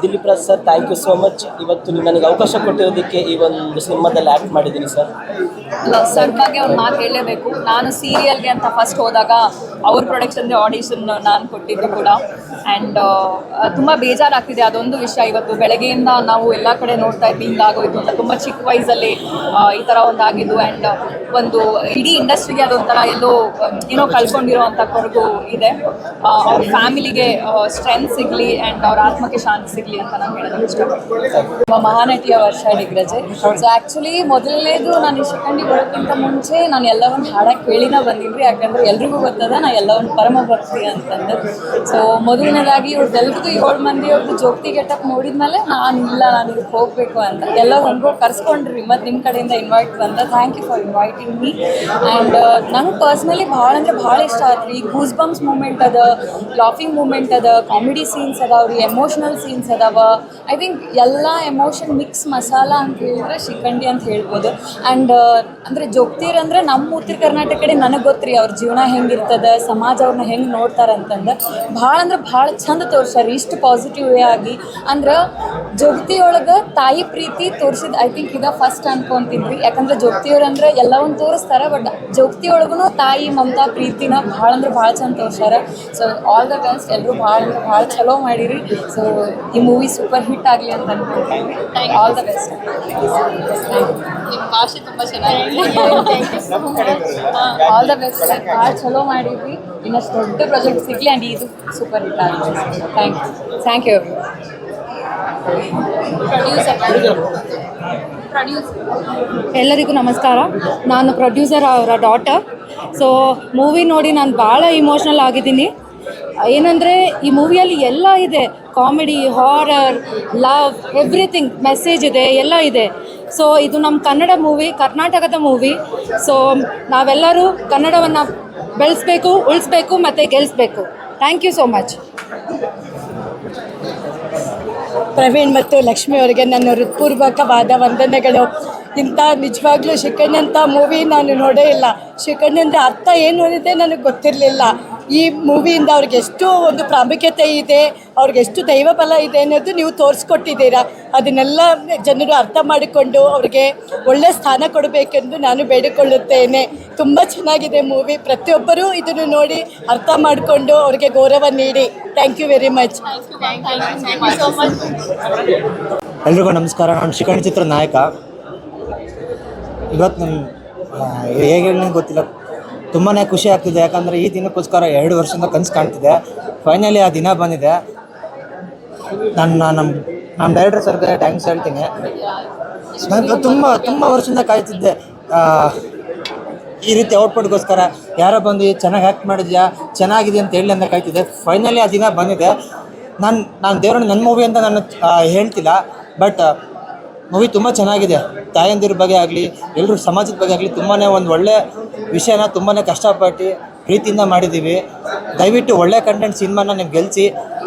Dilip Raj sir, thank you so much. ಇವತ್ತು ನೀವು ನನಗೆ ಅವಕಾಶ ಕೊಟ್ಟಿರೋದಕ್ಕೆ ಈ ಒಂದು ಸಿನಿಮಾದಲ್ಲಿ ಆ್ಯಕ್ಟ್ ಮಾಡಿದ್ದೀನಿ ಸರ್. ಸರ್ ಬಗ್ಗೆ ಒಂದು ಮಾತು ಹೇಳಲೇಬೇಕು. ನಾನು ಸೀರಿಯಲ್ಗೆ ಅಂತ ಫಸ್ಟ್ ಹೋದಾಗ ಅವ್ರ ಪ್ರೊಡಕ್ಷನ್ಗೆ ಆಡಿಷನ್ ನಾನು ಕೊಟ್ಟಿದ್ದು ಕೂಡ. ಆ್ಯಂಡ್ ತುಂಬ ಬೇಜಾರಾಗ್ತಿದೆ ಅದೊಂದು ವಿಷಯ. ಇವತ್ತು ಬೆಳಗ್ಗೆಯಿಂದ ನಾವು ಎಲ್ಲ ಕಡೆ ನೋಡ್ತಾ ಇದ್ವಿ ಹಿಂಗಾಗೋಯ್ತು ಅಂತ. ತುಂಬ ಚಿಕ್ಕ ವಯಸ್ಸಲ್ಲಿ ಈ ಥರ ಒಂದಾಗಿದ್ದು. ಆ್ಯಂಡ್ ಒಂದು ಇಡೀ ಇಂಡಸ್ಟ್ರಿಗೆ ಅದೊಂಥರ ಏನೋ ಕಳ್ಕೊಂಡಿರೋ ಅಂಥ ಕೊರಗು ಇದೆ. ಅವ್ರ ಫ್ಯಾಮಿಲಿಗೆ ಸ್ಟ್ರೆಂತ್ ಸಿಗಲಿ ಆ್ಯಂಡ್ ಅವ್ರ ಆತ್ಮಕ್ಕೆ ಶಾಂತಿ ಸಿಗಲಿ ಅಂತ ನಾನು ಹೇಳೋದಕ್ಕೆ ಇಷ್ಟಪಡ್ತೀನಿ. ತುಂಬ ಮಹಾನಟಿಯ ವರ್ಷ ದಿಗ್ಗಜೆ. ಸೊ ಆ್ಯಕ್ಚುಲಿ ಮೊದಲನೇದು ನಾನು ಈ ಶಿಖಂಡಿ ಬರೋಕ್ಕಿಂತ ಮುಂಚೆ ನಾನು ಎಲ್ಲವನ್ನು ಹಾಡಕ್ಕೆ ಕೇಳಿನ ಬಂದಿದ್ರಿ. ಯಾಕಂದರೆ ಎಲ್ರಿಗೂ ಗೊತ್ತದ ನಾ ಎಲ್ಲವನ್ನು ಪರಮ ಭಕ್ತಿ ಅಂತಂದು. ಸೊ ಮೊದಲನೇದಾಗಿ ಇವ್ರದ್ದೆಲ್ರಿಗೂ 7 ಮಂದಿ ಅವ್ರದ್ದು ಜೋಗ್ತಿ ಗೆಟಪ್ ನೋಡಿದ್ಮೇಲೆ ನಾನು ಇದಕ್ಕೆ ಹೋಗಬೇಕು ಅಂತ ಎಲ್ಲ ಹೊಂದ್ಕೊಂಡು ಕರ್ಸ್ಕೊಂಡ್ರಿ. ಮತ್ತು ನಿಮ್ಮ ಕಡೆಯಿಂದ ಇನ್ವೈಟ್ ಬಂದ. Thank you for inviting me. And ನಂಗೆ ಪರ್ಸ್ನಲಿ ಭಾಳ ಅಂದರೆ ಭಾಳ ಇಷ್ಟ ಆಯ್ತು. ಈ ಗೂಸ್ ಬಂಪ್ಸ್ ಮೂಮೆಂಟ್ ಅದ, ಲಾಫಿಂಗ್ ಮೂಮೆಂಟ್ ಅದ, ಕಾಮಿಡಿ ಸೀನ್ಸ್ ಅದಾವ್ರಿ, ಎಮೋಷ್ನಲ್ ಸೀನ್ಸ್ ಅದಾವ. ಐ ಥಿಂಕ್ ಎಲ್ಲ ಎಮೋಷನ್ ಮಿಕ್ಸ್ ಮಸಾಲ ಅಂತ ಹೇಳಿದ್ರೆ ಶಿಖಂಡಿ ಅಂತ ಹೇಳ್ಬೋದು. ಆ್ಯಂಡ್ ಅಂದರೆ ಜೋಗ್ತೀರ್ ಅಂದರೆ ನಮ್ಮ ಉತ್ತರ ಕರ್ನಾಟಕ ಕಡೆ ನನಗೆ ಗೊತ್ತು ರೀ ಅವ್ರ ಜೀವನ ಹೆಂಗಿರ್ತದೆ, ಸಮಾಜ ಅವ್ರನ್ನ ಹೆಂಗೆ ನೋಡ್ತಾರೆ ಅಂತಂದು. ಭಾಳ ಅಂದ್ರೆ ಭಾಳ ಚಂದ ತೋರ್ಸ್ಯಾರ, ಇಷ್ಟು ಪಾಸಿಟಿವ್ ವೇ ಆಗಿ. ಅಂದ್ರೆ ಜೋಗ್ತಿಯೊಳಗೆ ತಾಯಿ ಪ್ರೀತಿ ತೋರಿಸಿದ್ದು ಐ ಥಿಂಕ್ ಈಗ ಫಸ್ಟ್ ಅನ್ಕೊಂತಿದ್ವಿ. ಯಾಕಂದರೆ ಜೋಗ್ತಿಯವ್ರು ಅಂದರೆ ಎಲ್ಲವನ್ನು ತೋರಿಸ್ತಾರೆ, ಬಟ್ ಜೋಗ್ತಿಯೊಳಗೂ ತಾಯಿ ಮಮತಾ ಪ್ರೀತಿನ ಭಾಳ ಅಂದ್ರೆ ಭಾಳ ಚಂದ ತೋರ್ಸ್ಯಾರ. So all the best. ಎಲ್ಲರೂ ಭಾಳ ಚಲೋ ಮಾಡಿರಿ. ಸೊ ಈ ಮೂವಿ ಸೂಪರ್ ಹಿಟ್ ಆಗಲಿ ಅಂತ ಅನ್ಕೊಂತೀನಿ. All the best. ನಿಮ್ಮ ಭಾಷೆ ತುಂಬ ಚೆನ್ನಾಗಿದೆ. All the best. ಭಾಳ ಚಲೋ ಮಾಡಿದ್ವಿ. ಇನ್ನಷ್ಟು ದೊಡ್ಡ ಪ್ರಾಜೆಕ್ಟ್ ಸಿಗಲಿ ಆ್ಯಂಡ್ ಇದು ಸೂಪರ್ ಹಿಟ್ ಆಗಲಿ. Thank you. ಎಲ್ಲರಿಗೂ ನಮಸ್ಕಾರ. ನಾನು ಪ್ರೊಡ್ಯೂಸರ್ ಅವರ ಡಾಟರ್. ಸೊ ಮೂವಿ ನೋಡಿ ನಾನು ಭಾಳ ಇಮೋಷ್ನಲ್ ಆಗಿದ್ದೀನಿ. ಏನಂದರೆ ಈ ಮೂವಿಯಲ್ಲಿ ಎಲ್ಲ ಇದೆ, comedy, horror, love, everything, message ಇದೆ, ಎಲ್ಲ ಇದೆ. ಸೊ ಇದು ನಮ್ಮ ಕನ್ನಡ ಮೂವಿ, ಕರ್ನಾಟಕದ ಮೂವಿ. ಸೊ ನಾವೆಲ್ಲರೂ ಕನ್ನಡವನ್ನು ಬೆಳೆಸಬೇಕು, ಉಳಿಸ್ಬೇಕು ಮತ್ತು ಗೆಲ್ಲಿಸ್ಬೇಕು. Thank you so much. Praveen ಮತ್ತು ಲಕ್ಷ್ಮಿ ಅವರಿಗೆ ನನ್ನ ಹೃತ್ಪೂರ್ವಕವಾದ ವಂದನೆಗಳು. ಇಂಥ ನಿಜವಾಗ್ಲೂ ಶಿಖಂಡಿ ಅಂತ ಮೂವಿ ನಾನು ನೋಡೇ ಇಲ್ಲ. ಶಿಖಂಡಿ ಅಂದರೆ ಅರ್ಥ ಏನು ಅನ್ನೋದೇ ನನಗೆ ಗೊತ್ತಿರಲಿಲ್ಲ. ಈ ಮೂವಿಯಿಂದ ಅವ್ರಿಗೆ ಎಷ್ಟು ಒಂದು ಪ್ರಾಮುಖ್ಯತೆ ಇದೆ, ಅವ್ರಿಗೆ ಎಷ್ಟು ದೈವ ಬಲ ಇದೆ ಅನ್ನೋದು ನೀವು ತೋರಿಸ್ಕೊಟ್ಟಿದ್ದೀರಾ. ಅದನ್ನೆಲ್ಲ ಜನರು ಅರ್ಥ ಮಾಡಿಕೊಂಡು ಅವ್ರಿಗೆ ಒಳ್ಳೆಯ ಸ್ಥಾನ ಕೊಡಬೇಕೆಂದು ನಾನು ಬೇಡಿಕೊಳ್ಳುತ್ತೇನೆ. ತುಂಬ ಚೆನ್ನಾಗಿದೆ ಮೂವಿ. ಪ್ರತಿಯೊಬ್ಬರೂ ಇದನ್ನು ನೋಡಿ ಅರ್ಥ ಮಾಡಿಕೊಂಡು ಅವ್ರಿಗೆ ಗೌರವ ನೀಡಿ. Thank you very much. ಎಲ್ರಿಗೂ ನಮಸ್ಕಾರ. ನಾನು ಶಿಖಂಡಿ ಚಿತ್ರ ನಾಯಕ. ಇವತ್ತು ನನ್ನ ಹೇಗೆ ಹೇಳಿ ಗೊತ್ತಿಲ್ಲ, ತುಂಬಾ ಖುಷಿ ಆಗ್ತಿದೆ. ಯಾಕಂದರೆ ಈ ದಿನಕ್ಕೋಸ್ಕರ 2 ವರ್ಷದಿಂದ ಕನಸು ಕಾಣ್ತಿದೆ. ಫೈನಲಿ ಆ ದಿನ ಬಂದಿದೆ. ನಮ್ಮ ಡೈರೆಕ್ಟರ್ ಸರ್ಗೆ ಥ್ಯಾಂಕ್ಸ್ ಹೇಳ್ತೀನಿ. ನಾನು ತುಂಬ ವರ್ಷದಿಂದ ಕಾಯ್ತಿದ್ದೆ ಈ ರೀತಿ ಔಟ್ಪುಟ್ಗೋಸ್ಕರ. ಯಾರೋ ಬಂದು ಚೆನ್ನಾಗಿ ಆ್ಯಕ್ಟ್ ಮಾಡಿದ್ಯಾ, ಚೆನ್ನಾಗಿದೆ ಅಂತ ಹೇಳಿ ಅಂತ ಕಾಯ್ತಿದ್ದೆ. ಫೈನಲಿ ಆ ದಿನ ಬಂದಿದೆ. ನಾನು ದೇವ್ರನ್ನ ನನ್ನ ಮೂವಿ ಅಂತ ನಾನು ಹೇಳ್ತಿಲ್ಲ, ಬಟ್ ಮೂವಿ ತುಂಬ ಚೆನ್ನಾಗಿದೆ. ತಾಯಂದಿರ ಬಗ್ಗೆ ಆಗಲಿ, ಎಲ್ಲರೂ ಸಮಾಜದ ಬಗ್ಗೆ ಆಗಲಿ ತುಂಬಾ ಒಂದು ಒಳ್ಳೆ ವಿಷಯನ ತುಂಬಾ ಕಷ್ಟಪಟ್ಟು ಪ್ರೀತಿಯಿಂದ ಮಾಡಿದ್ದೀವಿ. ದಯವಿಟ್ಟು ಒಳ್ಳೆ ಕಂಟೆಂಟ್ ಸಿನಿಮಾನ ನೀವು ಗೆಲ್ಲಿಸಿ.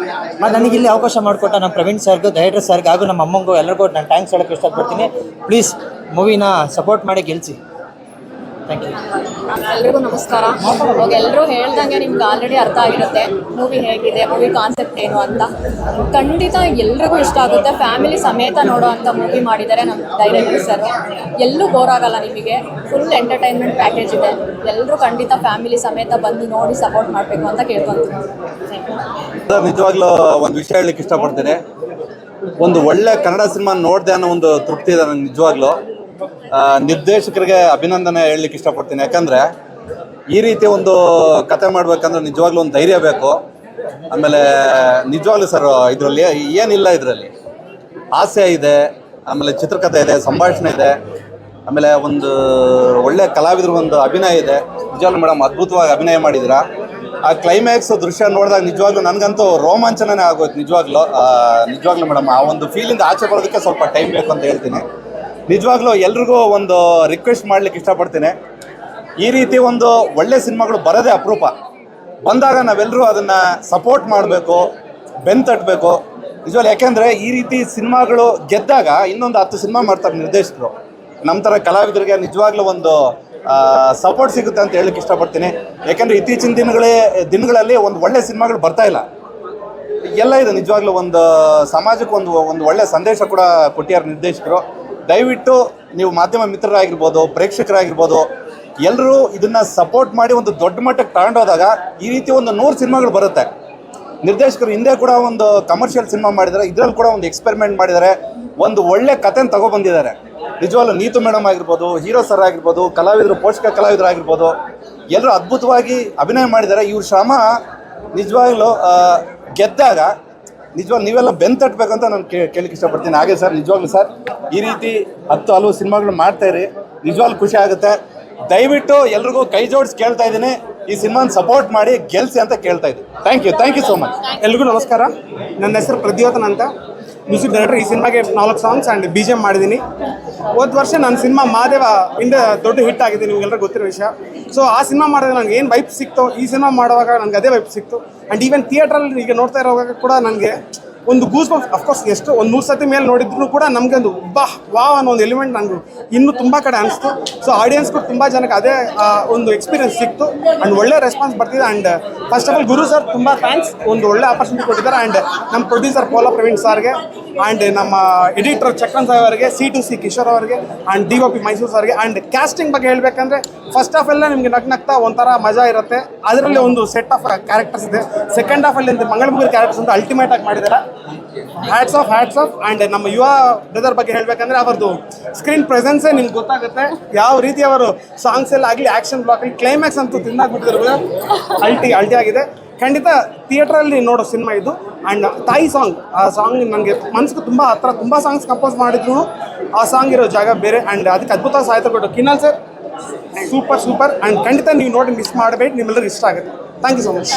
ಮತ್ತು ನನಗಿಲ್ಲಿ ಅವಕಾಶ ಮಾಡಿಕೊಟ್ಟ ನಮ್ಮ ಪ್ರವೀಣ್ ಸರ್ಗೂ, ಡೈರೆಕ್ಟರ್ ಸರ್ಗೆ ಹಾಗೂ ನಮ್ಮ ಅಮ್ಮಂಗೂ ಎಲ್ಲರಿಗೂ ನಾನು ಥ್ಯಾಂಕ್ಸ್ ಹೇಳೋಕ್ಕೆ ಇಷ್ಟಪಡ್ತೀನಿ. ಪ್ಲೀಸ್ ಮೂವಿನ ಸಪೋರ್ಟ್ ಮಾಡಿ ಗೆಲ್ಲಿಸಿ. Thank you. ಎಲ್ರಿಗೂ ನಮಸ್ಕಾರ. ಇವಾಗ ಎಲ್ಲರೂ ಹೇಳ್ದಂಗೆ ನಿಮ್ಗೆ ಆಲ್ರೆಡಿ ಅರ್ಥ ಆಗಿರುತ್ತೆ ಮೂವಿ ಹೇಗಿದೆ, ಮೂವಿ ಕಾನ್ಸೆಪ್ಟ್ ಏನು ಅಂತ. ಖಂಡಿತ ಎಲ್ರಿಗೂ ಇಷ್ಟ ಆಗುತ್ತೆ. ಫ್ಯಾಮಿಲಿ ಸಮೇತ ನೋಡೋ ಅಂಥ ಮೂವಿ ಮಾಡಿದ್ದಾರೆ ನಮ್ಮ ಡೈರೆಕ್ಟರ್ ಸರ್. ಎಲ್ಲೂ ಬೋರ್ ಆಗಲ್ಲ ನಿಮಗೆ. ಫುಲ್ ಎಂಟರ್ಟೈನ್ಮೆಂಟ್ ಪ್ಯಾಕೇಜ್ ಇದೆ. ಎಲ್ಲರೂ ಖಂಡಿತ ಫ್ಯಾಮಿಲಿ ಸಮೇತ ಬಂದು ನೋಡಿ ಸಪೋರ್ಟ್ ಮಾಡಬೇಕು ಅಂತ ಕೇಳ್ಕೊತೀನಿ. ನಿಜವಾಗ್ಲೂ ಒಂದು ವಿಷಯ ಹೇಳಲಿಕ್ಕೆ ಇಷ್ಟಪಡ್ತೇನೆ. ಒಂದು ಒಳ್ಳೆ ಕನ್ನಡ ಸಿನಿಮಾ ನೋಡಿದೆ ಅನ್ನೋ ಒಂದು ತೃಪ್ತಿ ಇದೆ ನನಗೆ ನಿಜವಾಗ್ಲೂ. ನಿರ್ದೇಶಕರಿಗೆ ಅಭಿನಂದನೆ ಹೇಳಲಿಕ್ಕೆ ಇಷ್ಟಪಡ್ತೀನಿ. ಯಾಕಂದರೆ ಈ ರೀತಿ ಒಂದು ಕತೆ ಮಾಡಬೇಕಂದ್ರೆ ನಿಜವಾಗ್ಲೂ ಒಂದು ಧೈರ್ಯ ಬೇಕು. ಆಮೇಲೆ ನಿಜವಾಗ್ಲೂ ಸರ್ ಇದರಲ್ಲಿ ಏನಿಲ್ಲ, ಇದರಲ್ಲಿ ಹಾಸ್ಯ ಇದೆ, ಆಮೇಲೆ ಚಿತ್ರಕಥೆ ಇದೆ, ಸಂಭಾಷಣೆ ಇದೆ, ಆಮೇಲೆ ಒಂದು ಒಳ್ಳೆ ಕಲಾವಿದ್ರ ಒಂದು ಅಭಿನಯ ಇದೆ. ನಿಜವಾಗ್ಲೂ ಮೇಡಮ್ ಅದ್ಭುತವಾಗಿ ಅಭಿನಯ ಮಾಡಿದ್ದೀರಾ. ಆ ಕ್ಲೈಮ್ಯಾಕ್ಸ್ ದೃಶ್ಯ ನೋಡಿದಾಗ ನಿಜವಾಗ್ಲೂ ನನಗಂತೂ ರೋಮಾಂಚನನೇ ಆಗೋಯ್ತು. ನಿಜವಾಗ್ಲೂ ಮೇಡಮ್ ಆ ಒಂದು ಫೀಲಿಂದ ಆಚೆ ಬರೋದಕ್ಕೆ ಸ್ವಲ್ಪ ಟೈಮ್ ಬೇಕು ಅಂತ ಹೇಳ್ತೀನಿ. ನಿಜವಾಗ್ಲೂ ಎಲ್ರಿಗೂ ಒಂದು ರಿಕ್ವೆಸ್ಟ್ ಮಾಡ್ಲಿಕ್ಕೆ ಇಷ್ಟಪಡ್ತೀನಿ, ಈ ರೀತಿ ಒಂದು ಒಳ್ಳೆ ಸಿನಿಮಾಗಳು ಬರೋದೇ ಅಪರೂಪ. ಬಂದಾಗ ನಾವೆಲ್ಲರೂ ಅದನ್ನು ಸಪೋರ್ಟ್ ಮಾಡಬೇಕು, ಬೆನ್ನು ತಟ್ಟಬೇಕು ನಿಜವಾಗ್ಲೂ. ಯಾಕೆಂದರೆ ಈ ರೀತಿ ಸಿನಿಮಾಗಳು ಗೆದ್ದಾಗ ಇನ್ನೊಂದು 10 ಸಿನಿಮಾ ಮಾಡ್ತಾರೆ ನಿರ್ದೇಶಕರು. ನಮ್ಮ ಥರ ಕಲಾವಿದರಿಗೆ ನಿಜವಾಗ್ಲೂ ಒಂದು ಸಪೋರ್ಟ್ ಸಿಗುತ್ತೆ ಅಂತ ಹೇಳಕ್ಕೆ ಇಷ್ಟಪಡ್ತೀನಿ. ಯಾಕೆಂದರೆ ಇತ್ತೀಚಿನ ದಿನಗಳಲ್ಲಿ ಒಂದು ಒಳ್ಳೆ ಸಿನಿಮಾಗಳು ಬರ್ತಾ ಇಲ್ಲ. ಎಲ್ಲ ಇದೆ ನಿಜವಾಗ್ಲೂ ಒಂದು ಸಮಾಜಕ್ಕೆ ಒಂದು ಒಳ್ಳೆ ಸಂದೇಶ ಕೂಡ ಕೊಟ್ಟಿದ್ದಾರೆ ನಿರ್ದೇಶಕರು. ದಯವಿಟ್ಟು ನೀವು ಮಾಧ್ಯಮ ಮಿತ್ರರಾಗಿರ್ಬೋದು, ಪ್ರೇಕ್ಷಕರಾಗಿರ್ಬೋದು, ಎಲ್ಲರೂ ಇದನ್ನು ಸಪೋರ್ಟ್ ಮಾಡಿ ಒಂದು ದೊಡ್ಡ ಮಟ್ಟಕ್ಕೆ ತಗೊಂಡೋದಾಗ ಈ ರೀತಿ ಒಂದು 100 ಸಿನಿಮಾಗಳು ಬರುತ್ತೆ. ನಿರ್ದೇಶಕರು ಹಿಂದೆ ಕೂಡ ಒಂದು ಕಮರ್ಷಿಯಲ್ ಸಿನಿಮಾ ಮಾಡಿದ್ದಾರೆ, ಇದರಲ್ಲಿ ಕೂಡ ಒಂದು ಎಕ್ಸ್ಪೆರಿಮೆಂಟ್ ಮಾಡಿದ್ದಾರೆ, ಒಂದು ಒಳ್ಳೆ ಕಥೆನ ತಗೊಬಂದಿದ್ದಾರೆ. ನಿಜವಾಗ್ಲೂ ನೀತು ಮೇಡಮ್ ಆಗಿರ್ಬೋದು, ಹೀರೋ ಸರ್ ಆಗಿರ್ಬೋದು, ಕಲಾವಿದರು, ಪೋಷಕ ಕಲಾವಿದರಾಗಿರ್ಬೋದು, ಎಲ್ಲರೂ ಅದ್ಭುತವಾಗಿ ಅಭಿನಯ ಮಾಡಿದ್ದಾರೆ. ಇವ್ರ ಶ್ರಮ ನಿಜವಾಗ್ಲೂ ಗೆದ್ದಾಗ ನಿಜವಾಗ್ಲೂ ನೀವೆಲ್ಲ ಬೆನ್ನು ತಟ್ಟಬೇಕಂತ ನಾನು ಕೇಳಕ್ಕೆ ಇಷ್ಟಪಡ್ತೀನಿ. ಹಾಗೆ ಸರ್ ನಿಜವಾಗ್ಲೂ ಸರ್ ಈ ರೀತಿ 10 ಹಲವು ಸಿನಿಮಾಗಳು ಮಾಡ್ತಾಯಿರಿ, ನಿಜವಾಗ್ಲೂ ಖುಷಿ ಆಗುತ್ತೆ. ದಯವಿಟ್ಟು ಎಲ್ರಿಗೂ ಕೈ ಜೋಡಿಸಿ ಕೇಳ್ತಾ ಇದ್ದೀನಿ, ಈ ಸಿನಿಮಾನ ಸಪೋರ್ಟ್ ಮಾಡಿ ಗೆಲ್ಸಿ ಅಂತ ಕೇಳ್ತಾ ಇದ್ದೀನಿ. Thank you so much. ಎಲ್ರಿಗೂ ನಮಸ್ಕಾರ. ನನ್ನ ಹೆಸರು ಪ್ರದ್ಯೋತನ್ ಅಂತ, ಮ್ಯೂಸಿಕ್ ಡೈರೆಕ್ಟರ್. ಈ ಸಿನಿಮಾಗೆ 4 ಸಾಂಗ್ಸ್ ಆ್ಯಂಡ್ BGM ಮಾಡಿದ್ದೀನಿ. ಹೋದ ವರ್ಷ ನನ್ನ ಸಿನಿಮಾ ಮಹಾದೇವ ಇಂದ ದೊಡ್ಡ ಹಿಟ್ ಆಗಿದೆ, ನಿಮ್ಗೆಲ್ಲರೂ ಗೊತ್ತಿರೋ ವಿಷಯ. ಸೊ ಆ ಸಿನಿಮಾ ಮಾಡಿದ್ರೆ ನನಗೆ ಏನು ವೈಪ್ ಸಿಕ್ತು, ಈ ಸಿನಿಮಾ ಮಾಡುವಾಗ ನನಗೆ ಅದೇ ವೈಪ್ ಸಿಕ್ತು. ಆ್ಯಂಡ್ ಈವನ್ ಥಿಯೇಟ್ರಲ್ಲಿ ಈಗ ನೋಡ್ತಾ ಇರೋವಾಗ ಕೂಡ ನನಗೆ ಒಂದು ಗೂಸ್ ಬಂಪ್ಸ್. ಅಫ್ಕೋರ್ಸ್ ಎಷ್ಟು ಒಂದು 100 ಸತಿ ಮೇಲೆ ನೋಡಿದ್ರು ಕೂಡ ನಮಗೆ ಒಂದು ವಾವ್ ಅನ್ನೋ ಒಂದು ಎಲಿಮೆಂಟ್ ನನಗೆ ಇನ್ನೂ ತುಂಬ ಕಡೆ ಅನಿಸ್ತು. ಸೊ ಆಡಿಯನ್ಸ್ಗೂ ತುಂಬ ಜನಕ್ಕೆ ಅದೇ ಒಂದು ಎಕ್ಸ್ಪೀರಿಯನ್ಸ್ ಸಿಕ್ತು ಆ್ಯಂಡ್ ಒಳ್ಳೆ ರೆಸ್ಪಾನ್ಸ್ ಬರ್ತಿದೆ. And first of all Guru sir ತುಂಬ ಥ್ಯಾಂಕ್ಸ್, ಒಂದು ಒಳ್ಳೆ ಆಪರ್ಚುನಿಟಿ ಕೊಟ್ಟಿದ್ದಾರೆ. ಆ್ಯಂಡ್ ನಮ್ಮ ಪ್ರೊಡ್ಯೂಸರ್ ಪೋಲಾ ಪ್ರವೀಣ್ ಸರ್ಗೆ, ಆ್ಯಂಡ್ ನಮ್ಮ ಎಡಿಟರ್ ಚಕ್ರನ್ ಸಾಹೇಬ್ ಅವರಿಗೆ, C2C ಕಿಶೋರ್ ಅವರಿಗೆ, ಆ್ಯಂಡ್ DOP ಮೈಸೂರು ಸರ್ಗೆ. ಆ್ಯಂಡ್ ಕ್ಯಾಸ್ಟಿಂಗ್ ಬಗ್ಗೆ ಹೇಳಬೇಕಂದ್ರೆ ಫಸ್ಟ್ ಹಾಫ್ ಎಲ್ಲ ನಿಮಗೆ ನಗ್ನಗ್ತಾ ಒಂಥರ ಮಜಾ ಇರುತ್ತೆ, ಅದರಲ್ಲಿ ಒಂದು ಸೆಟ್ ಆಫ್ ಕ್ಯಾರೆಕ್ಟರ್ಸ್ ಇದೆ. ಸೆಕೆಂಡ್ ಹಾಫಲ್ಲಿ ಮಂಗಳಮುಗಿರ ಕ್ಯಾರೆಕ್ಟರ್ಸ್ ಅಂತ ಅಲ್ಟಿಮೇಟ್ ಆಗಿ ಮಾಡಿದ್ದಾರೆ. Hats off. ಆ್ಯಂಡ್ ನಮ್ಮ ಯುವ ಬ್ರದರ್ ಬಗ್ಗೆ ಹೇಳಬೇಕಂದ್ರೆ ಅವ್ರದ್ದು ಸ್ಕ್ರೀನ್ ಪ್ರೆಸೆನ್ಸೇ ನಿಮ್ಗೆ ಗೊತ್ತಾಗುತ್ತೆ, ಯಾವ ರೀತಿ ಅವರು ಸಾಂಗ್ಸ್ ಎಲ್ಲ ಆಗಲಿ, ಆ್ಯಕ್ಷನ್ ಬ್ಲಾಕ್ ಆಗಲಿ, ಕ್ಲೈಮ್ಯಾಕ್ಸ್ ಅಂತೂ ತಿನ್ನಾಗ್ಬಿಟ್ಟಿದ್ರು, ಅಲ್ಟಿ ಆಗಿದೆ. ಖಂಡಿತ ಥಿಯೇಟ್ರಲ್ಲಿ ನೋಡೋ ಸಿನಿಮಾ ಇದು. ಆ್ಯಂಡ್ ತಾಯಿ ಸಾಂಗ್, ಆ ಸಾಂಗ್ ನನಗೆ ಮನಸ್ಸಿಗೆ ತುಂಬ ಹತ್ರ. ತುಂಬ ಸಾಂಗ್ಸ್ ಕಂಪೋಸ್ ಮಾಡಿದ್ರು, ಆ ಸಾಂಗ್ ಇರೋ ಜಾಗ ಬೇರೆ. ಆ್ಯಂಡ್ ಅದಕ್ಕೆ ಅದ್ಭುತ ಸಾಹಿತ್ಯ ಕೊಟ್ಟು ಕಿನ್ನಲ್ ಸರ್ ಸೂಪರ್. ಆ್ಯಂಡ್ ಖಂಡಿತ ನೀವು ನೋಡಿ ಮಿಸ್ ಮಾಡಬೇಡಿ, ನಿಮ್ಮೆಲ್ಲರಿಗೂ ಇಷ್ಟ ಆಗುತ್ತೆ. Thank you so much.